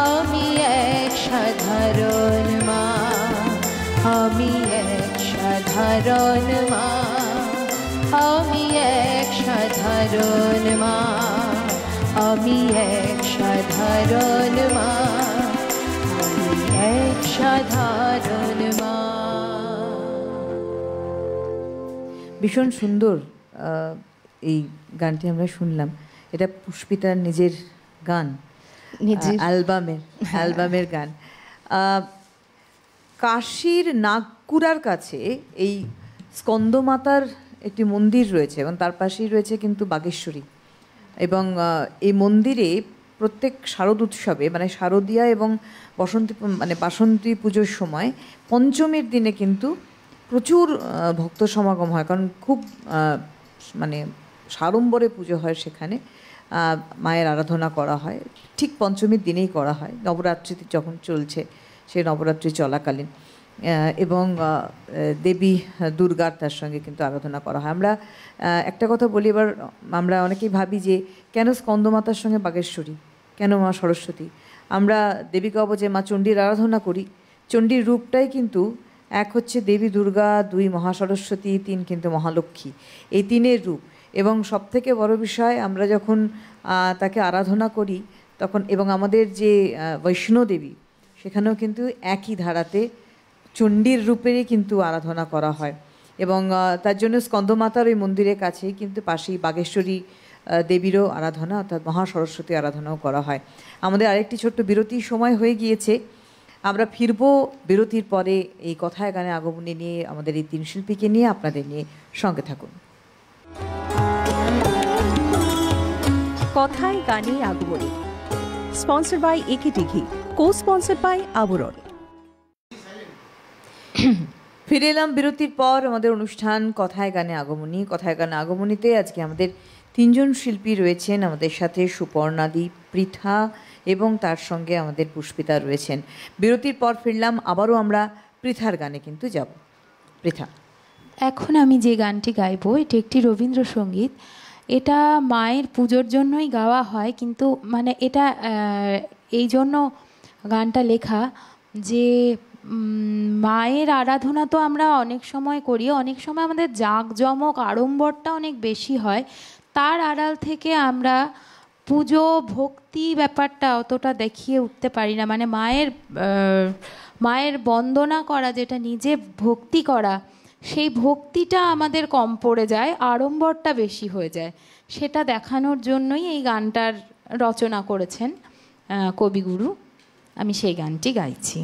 আমি এক সাধারণ মা, আমি এক সাধারণ মা, আমি এক সাধারণ মা, আমি এক সাধারণ মা, আমি এক সাধারণ মা। ভীষণ সুন্দর এই গানটি আমরা শুনলাম, এটা পুষ্পিতার নিজের গান, নিজের অ্যালবামের গান। কাশীর নাগকুড়ার কাছে এই স্কন্দমাতার একটি মন্দির রয়েছে এবং তার পাশেই রয়েছে কিন্তু বাগেশ্বরী, এবং এই মন্দিরে প্রত্যেক শারদ উৎসবে মানে শারদীয়া এবং বাসন্তী পুজোর সময় পঞ্চমীর দিনে কিন্তু প্রচুর ভক্ত সমাগম হয়, কারণ খুব সাড়ম্বরে পুজো হয় সেখানে, মায়ের আরাধনা করা হয়, ঠিক পঞ্চমীর দিনেই করা হয়, নবরাত্রিতে যখন চলছে সেই নবরাত্রি চলাকালীন, এবং দেবী দুর্গার তার সঙ্গে কিন্তু আরাধনা করা হয়। আমরা একটা কথা বলি, এবার আমরা অনেকেই ভাবি যে কেন স্কন্দমাতার সঙ্গে বাগেশ্বরী, কেন মা সরস্বতী? আমরা দেবীকে অবজে মা চণ্ডীর আরাধনা করি। চণ্ডীর রূপটাই কিন্তু এক হচ্ছে দেবী দুর্গা, দুই মহাসরস্বতী, তিন কিন্তু মহালক্ষ্মী, এই তিনের রূপ। এবং সবথেকে বড় বিষয়, আমরা যখন তাকে আরাধনা করি তখন, এবং আমাদের যে বৈষ্ণোদেবী সেখানেও কিন্তু একই ধারাতে চণ্ডীর রূপেরই কিন্তু আরাধনা করা হয়। এবং তার জন্য স্কন্দমাতার ওই মন্দিরের কাছেই কিন্তু পাশেই বাগেশ্বরী দেবীরও আরাধনা অর্থাৎ মহাসরস্বতী আরাধনাও করা হয়। আমাদের আরেকটি ছোট্ট বিরতির সময় হয়ে গিয়েছে, আমরা ফিরব বিরতির পরে এই কথায় গানে আগমনী নিয়ে, আমাদের এই তিন শিল্পীকে নিয়ে, আপনাদের নিয়ে। সঙ্গে থাকুন। কথায় গানে আগমনী, স্পন্সর বাই একে টিঘি, কো স্পন্সর বাই আবরণ। ফিরে এলাম বিরতির পর আমাদের অনুষ্ঠান কথায় গানে আগমনী। কথায় গানে আগমনীতে আজকে আমাদের তিনজন শিল্পী রয়েছেন আমাদের সাথে, সুপর্ণাদি, পৃথা এবং তার সঙ্গে আমাদের পুষ্পিতা রয়েছেন। বিরতির পর ফিরলাম, আবারও আমরা পৃথার গানে কিন্তু যাব। পৃথা, এখন আমি যে গানটি গাইবো এটি একটি রবীন্দ্রসঙ্গীত। এটা মায়ের পুজোর জন্যই গাওয়া হয়, কিন্তু এটা এই জন্য গানটা লেখা যে মায়ের আরাধনা তো আমরা অনেক সময় করি, অনেক সময় আমাদের জাঁকজমক আড়ম্বরটা অনেক বেশি হয়, তার আড়াল থেকে আমরা পুজো ভক্তি ব্যাপারটা অতটা দেখিয়ে উঠতে পারি না। মায়ের বন্দনা করা, যেটা নিজে ভক্তি করা, সেই ভক্তিটা আমাদের কম পড়ে যায়, আড়ম্বরটা বেশি হয়ে যায়। সেটা দেখানোর জন্যই এই গানটার রচনা করেছেন কবিগুরু। আমি সেই গানটি গাইছি।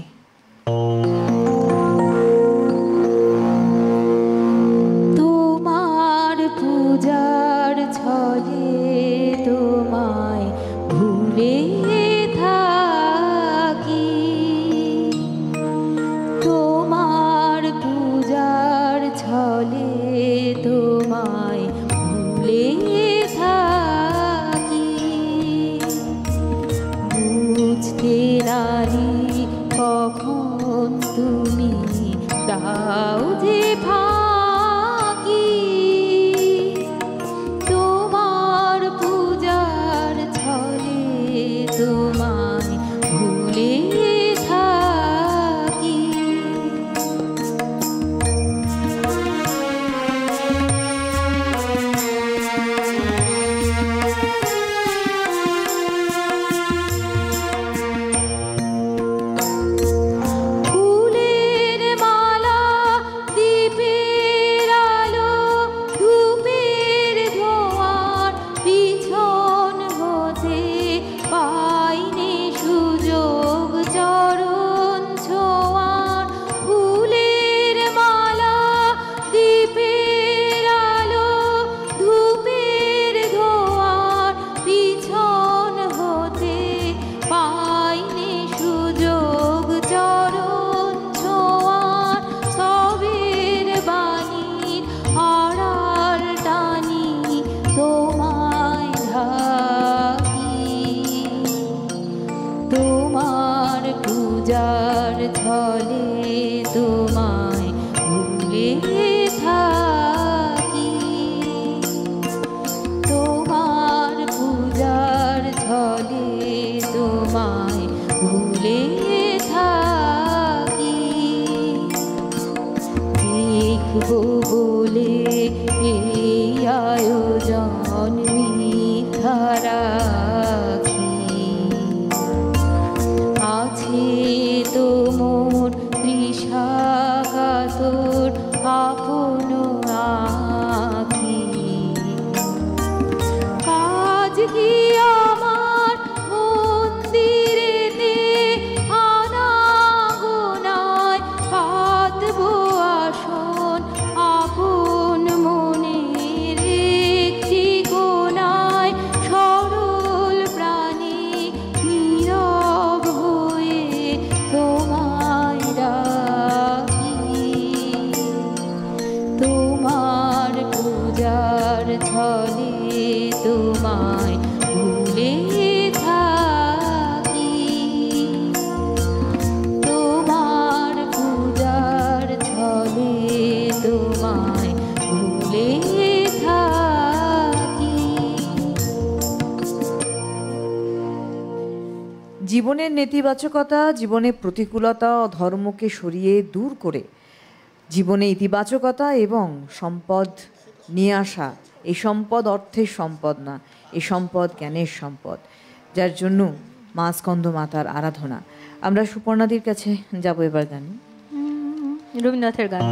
তোমার পূজার ছলে তোমায় ভুলে থাকি, তোমার পূজার ছলে তোমায় ভুলে থাকি, বুঝতে নারি কখন তুমি দাও যে ফাঁকি, তোমার পূজার ছলে তোমায় ভুলে থাকি। পূজার ছলে তোমায় ভুলে থাকি, তোমার পূজার ছলে তোমায় ভুলে থাকি। দেখবো বলে এই আয়োজন মিথ্যা রাখি, আছে তো মোর তৃষাকাতর আপন আঁখি, জীবনের নেতিবাচকতা, জীবনের প্রতিকূলতা ও ধর্মকে সরিয়ে দূর করে জীবনে ইতিবাচকতা এবং সম্পদ নিয়ে আসা। এই সম্পদ অর্থের সম্পদ না, এই সম্পদ জ্ঞানের সম্পদ, যার জন্য মা স্কন্দমাতার আরাধনা। আমরা সুপর্ণাদির কাছে যাবো এবার গান, রবীন্দ্রনাথের গান।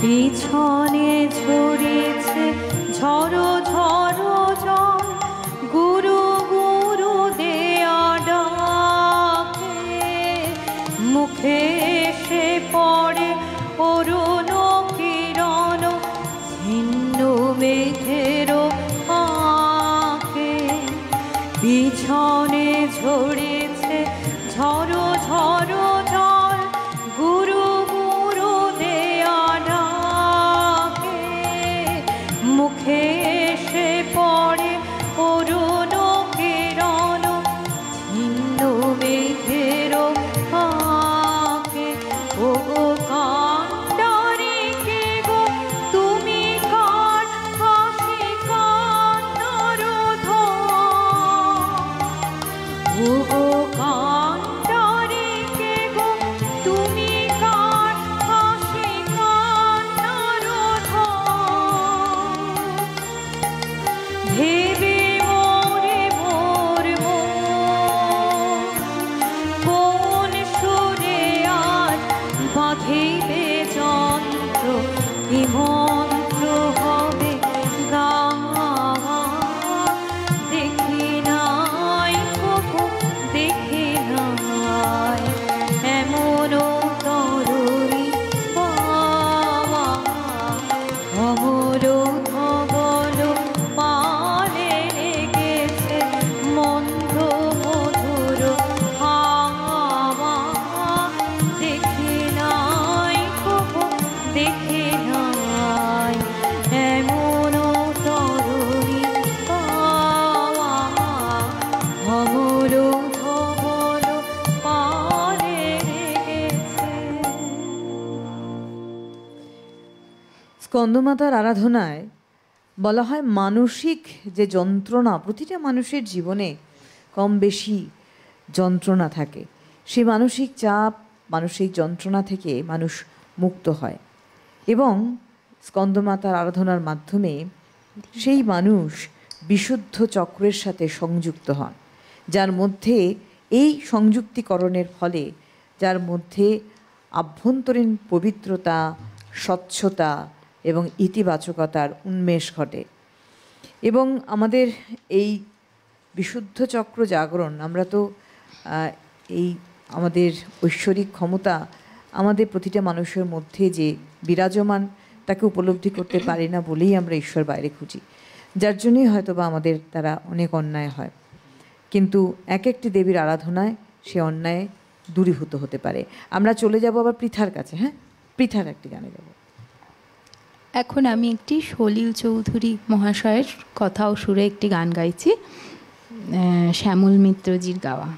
পিছনে ঝরেছে ঝড়ো ঝড়ো জল, গুরু গুরু দেয়া ডাকে, মুখে এসে পড়ে অরুণ কিরণ, ছিন্ন মেঘের আঁকে। পিছনে ঝরেছে ঝড়ো ঝড়ো জল, গুরু গুরু দেয়া ডাকে, মুখে এসে পড়ে অরুণ কিরণ, ছিন্ন মেঘের আঁকে। ও কান্ডারি কে গো তুমি, কার হাসি কান্নার ধন, ও কান্ডারি কে গো তুমি, কার হাসি কান্নার ধন, ভেবে মোরে মোর মন, কোন সুরে আজ বাঁধিবে যন্ত্র, কি মন্ত্র হবে গাওয়া। দেখি নাই কবু দেখি নাই এমন তরুণী পাওয়া, অমর ধবল পানে লেগেছে মন্দ মধুর হাওয়া। দেখি নাই কবু দেখি নাই এমন তরুণী পাওয়া, অমর ধবল পানে লেগেছে। স্কন্দমাতার আরাধনায় বলা হয় মানসিক যে যন্ত্রণা, প্রতিটা মানুষের জীবনে কম বেশি যন্ত্রণা থাকে, সেই মানসিক চাপ, মানসিক যন্ত্রণা থেকে মানুষ মুক্ত হয় এবং স্কন্দমাতার আরাধনার মাধ্যমে সেই মানুষ বিশুদ্ধ চক্রের সাথে সংযুক্ত হন, যার মধ্যে এই সংযুক্তিকরণের ফলে যার মধ্যে আভ্যন্তরীণ পবিত্রতা, স্বচ্ছতা এবং ইতিবাচকতার উন্মেষ ঘটে। এবং আমাদের এই বিশুদ্ধ চক্র জাগরণ, আমরা তো এই আমাদের ঐশ্বরিক ক্ষমতা আমাদের প্রতিটা মানুষের মধ্যে যে বিরাজমান তাকে উপলব্ধি করতে পারি না বলেই আমরা ঈশ্বর বাইরে খুঁজি, যার জন্যই হয়তো বা আমাদের দ্বারা অনেক অন্যায় হয়। কিন্তু এক একটি দেবীর আরাধনায় সে অন্যায় দূরীভূত হতে পারে। আমরা চলে যাব আবার পৃথার কাছে। হ্যাঁ, পৃথার একটি গানে যাব। এখন আমি একটি সলিল চৌধুরী মহাশয়ের কথা ও সুরে একটি গান গাইছি, শ্যামল মিত্রজির গাওয়া।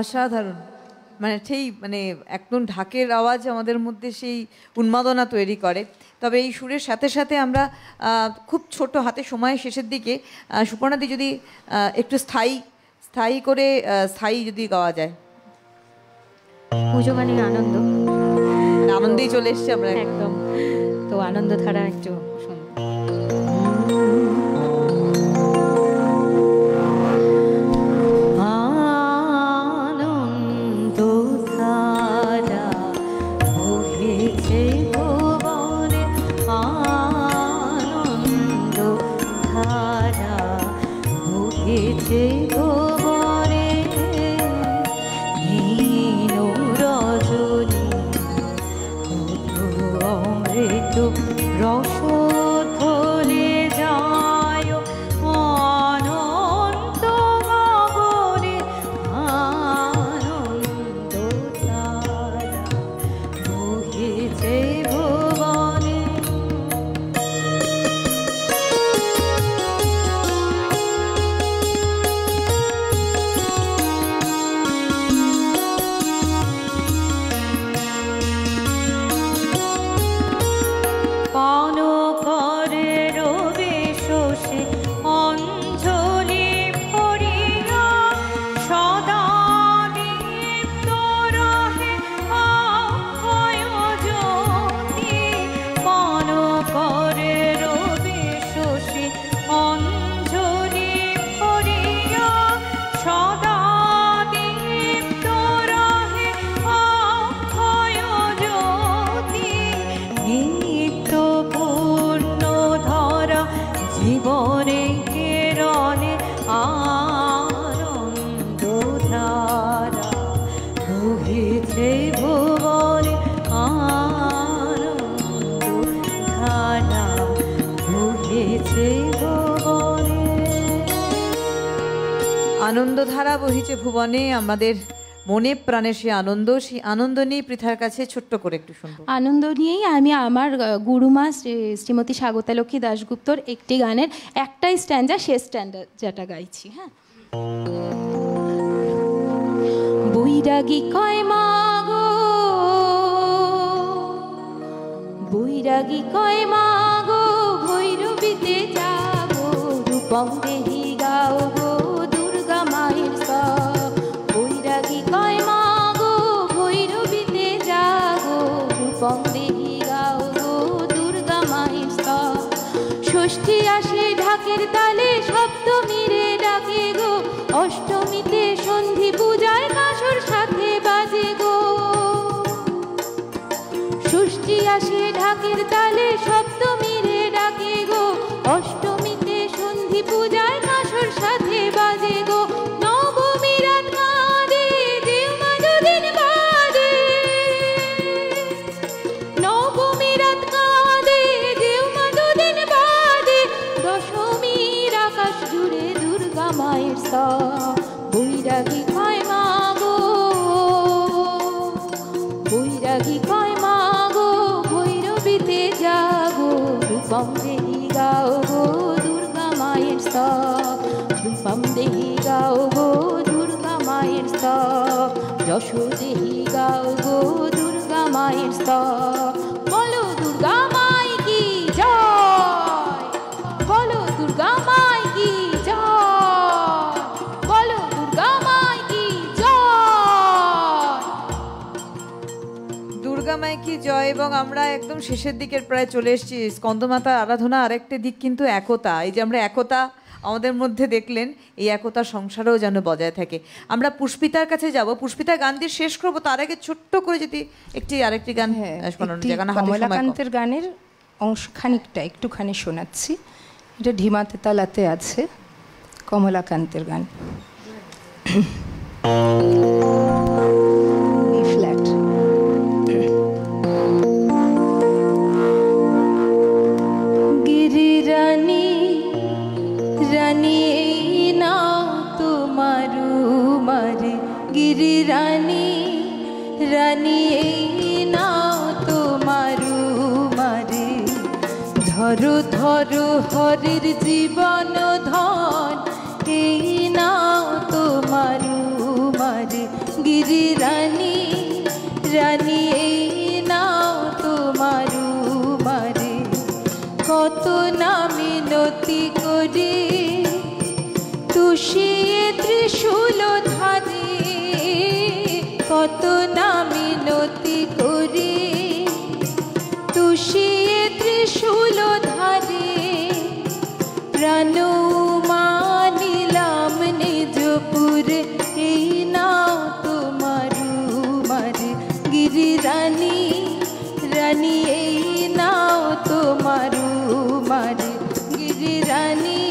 অসাধারণ, মানে সেই মানে একদম ঢাকের আওয়াজ আমাদের মধ্যে সেই উন্মাদনা তৈরি করে। তবে এই সুরের সাথে সাথে আমরা খুব ছোট হাতে সময় শেষের দিকে সুপর্ণাদি যদি একটু স্থায়ী করে স্থায়ী যদি গাওয়া যায়। পুজো মানে আনন্দ, আনন্দেই চলে এসছে আমরা একদম। তো আনন্দ ধারা একটু রজনী রসধরে যায় অনন্ত মগরে আনন্দ তারা বহিছে ভুবনে। পান করে রবে শোষে অঞ্জলি ভরিয়া সদা দীপ্ত রহে অক্ষয় জ্যোতি। পান করে রবে শোষে অঞ্জলি ভরিয়া সদা দীপ্ত রহে অক্ষয় জ্যোতি। নিত্য পূর্ণ ধরা জীবনে কেরণে আনন্দ ধারা বহিছে ভুবনে আনন্দ ধারা বহিছে ভুবনে। আনন্দধারা বহিছে ভুবনে, আমাদের মনে প্রাণে সেই আনন্দ নিয়ে পৃথার কাছে ছোট্ট করে একটু শুনবো। আনন্দ নিয়েই আমি আমার গুরুমা শ্রীমতী স্বাগতালক্ষ্মী দাশগুপ্তর একটি গানের একটাই স্ট্যান্ডা, শেষ স্ট্যান্ডা যেটা গাইছি। হ্যাঁ। বৈরাগী কয় মাগো, বৈরাগী কয় মাগো, ভৈরবীতে যাবো, রূপম দেহি গাও গো, দুর্গা মায়ের সব। বৈরাগী কয় মাগো, ভৈরবীতে যাবো, রূপম দেহি গাও গো, দুর্গা মায়ের সব। ষষ্ঠী আসে ঢাকের তালে, সপ্তমীরে ডাকে গো, অষ্টমীতে সন্ধি পূজায় কাসর সাথে বাজে গো। ষষ্ঠী আসে ঢাকের তালে, সপ্তমীরে ডাকে গো, অষ্টমীতে সন্ধি পূজায় কাসর সাথে বাজে গো। নবমী রাত কাঁদে দেওমা দুদিন বাদে, নবমী রাত কাঁদে দেওমা দুদিন বাদে। দশমীর আকাশ জুড়ে দুর্গা মায়ের সব। বৈরাগী কয় মাগো, বৈরাগী কয় মাগো, ভৈরবীতে যাগো, রূপম দেহি গাও গো, দুর্গা মায়ের সব। রূপম দেহি গাও গো, দুর্গা মায়ের সব। যশো দেহি গাও গো, দুর্গা মায়ের সব। বলো দুর্গা মাই কি জয়, বলো দুর্গা মাই কি জয়, বলো দুর্গা মাই কি জয়। দুর্গা মাই কি জয়। এবং আমরা একদম শেষের দিকের প্রায় চলে এসেছি। স্কন্দমাতার আরাধনা আরেকটা দিক কিন্তু একতা। এই যে আমরা একতা আমাদের মধ্যে দেখলেন, এই একতা সংসারেও যেন বজায় থাকে। আমরা পুষ্পিতার কাছে যাব, পুষ্পিতা গান দিয়ে শেষ করবো, তার আগে ছোট্ট করে যদি আরেকটি গান কমলাকান্তের গানের অংশ খানিকটা একটুখানি শোনাচ্ছি। এটা ঢিমাতে তালাতে আছে, কমলাকান্তের গান। ফ্ল্যাট। গিরিরানী রানী না তোমারু মারে, গিরিরানী রানী না তোমারু মারে। ধরো ধরো হরির জীবন ধন, এই না তোমারু মারে। গিরিরানী রানী এই না তোমারু মারে। কত না মিনতি করে তুষিয়ে ত্রিশূল ধারে, কত না মিনতি করে তুষিয়ে ত্রিশূল ধারে। প্রাণ মানিলাম নিজপুর, এই না তোমারু মারে। গিরিরানী রানী এই নাও তোমারু মারে। গিরিরানী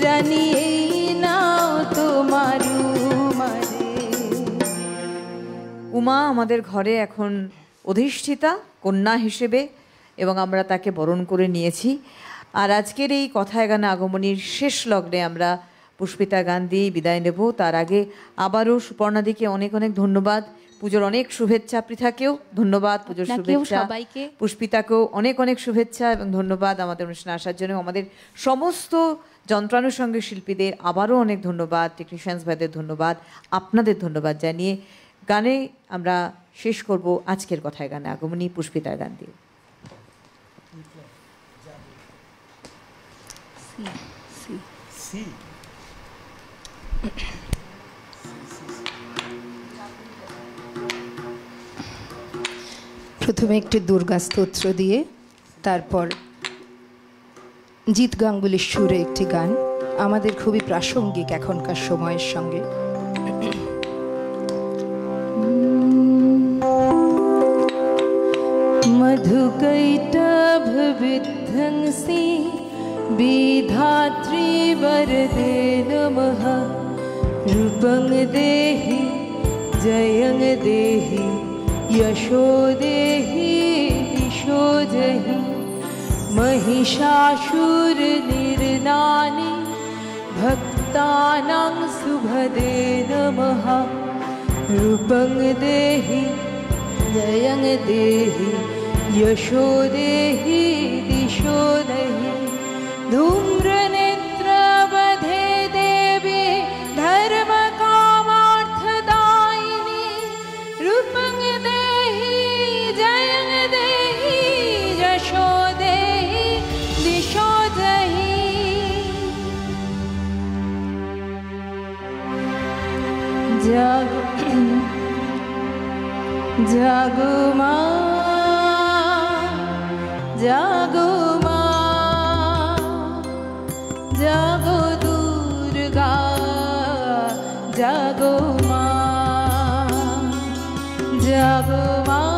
রানী এই নাও তোমারু মারে। উমা আমাদের ঘরে এখন অধিষ্ঠিতা কন্যা হিসেবে এবং আমরা তাকে বরণ করে নিয়েছি। আর আজকের এই কথায় গানে আগমনীর শেষ লগ্নে আমরা পুষ্পিতা গান দিয়ে বিদায় নেব। তার আগে আবারও সুপর্ণাদিকে অনেক অনেক ধন্যবাদ, পুজোর অনেক শুভেচ্ছা, পৃথাকেও ধন্যবাদ পুজোর শুভেচ্ছা, পুষ্পিতাকেও অনেক অনেক শুভেচ্ছা এবং ধন্যবাদ আমাদের অনুষ্ঠানে আসার জন্য। আমাদের সমস্ত যন্ত্রানুষঙ্গিক শিল্পীদের আবারও অনেক ধন্যবাদ, টেকনিশিয়ানস ভাইদের ধন্যবাদ, আপনাদের ধন্যবাদ জানিয়ে গানে আমরা শেষ করব আজকের কথায় গানে আগমনী পুষ্পিতার গান দিয়ে। প্রথমে একটি দুর্গা স্তোত্র দিয়ে তারপর জিৎ গাঙ্গুলির সুরে একটি গান আমাদের খুবই প্রাসঙ্গিক এখনকার সময়ের সঙ্গে। मधुकैटभ विध्वंसी विधात्री वरदे नमः। रूपं देहि जयं देहि यशो देहि दिशो जहि। महिषासुरनिर्नानि भक्तानां शुभदे नमः। रूपं देहि जयं देहि यशो देहि दिशो देहि। धूम्रनेत्रवधे देवी धर्मकामार्थदायिनी। रूपं देहि जयं देहि यशो देहि दिशो देहि। जागो मां जागो मां जागो दुर्गा जागो मां जागो मां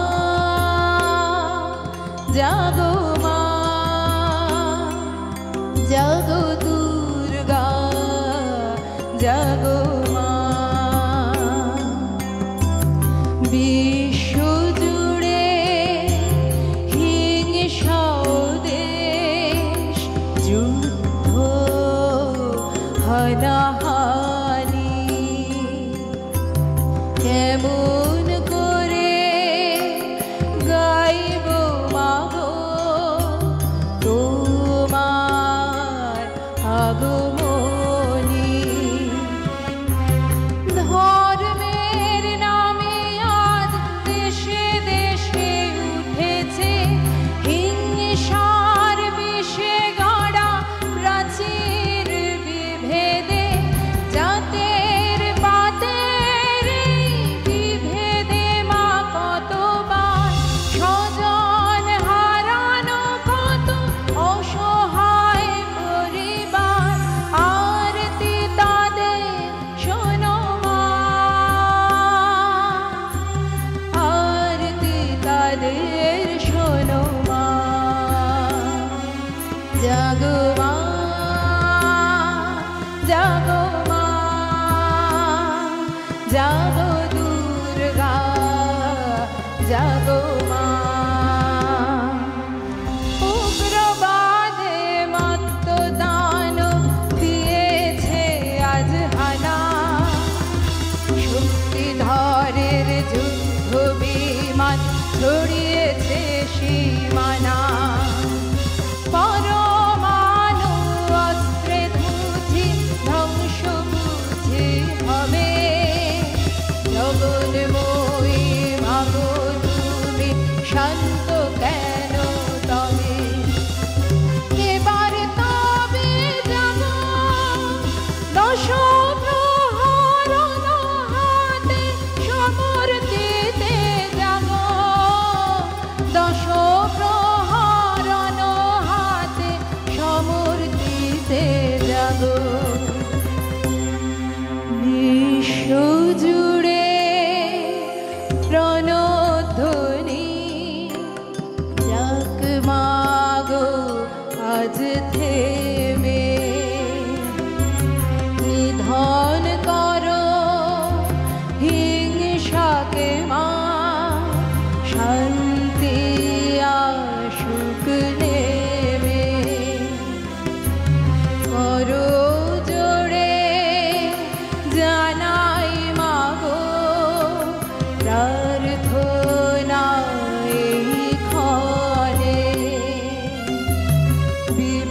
जागो मां जागो दुर्गा जागो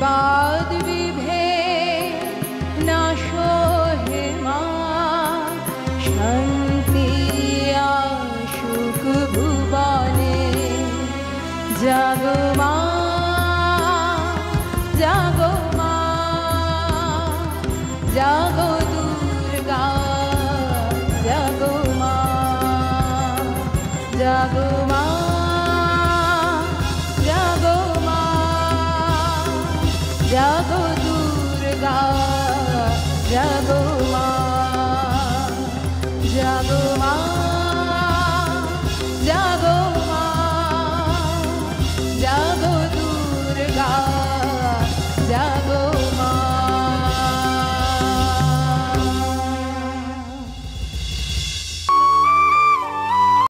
বাদ বিভেদ না সহে মা, শান্তি আসুক ভুবনে, জাগো মা।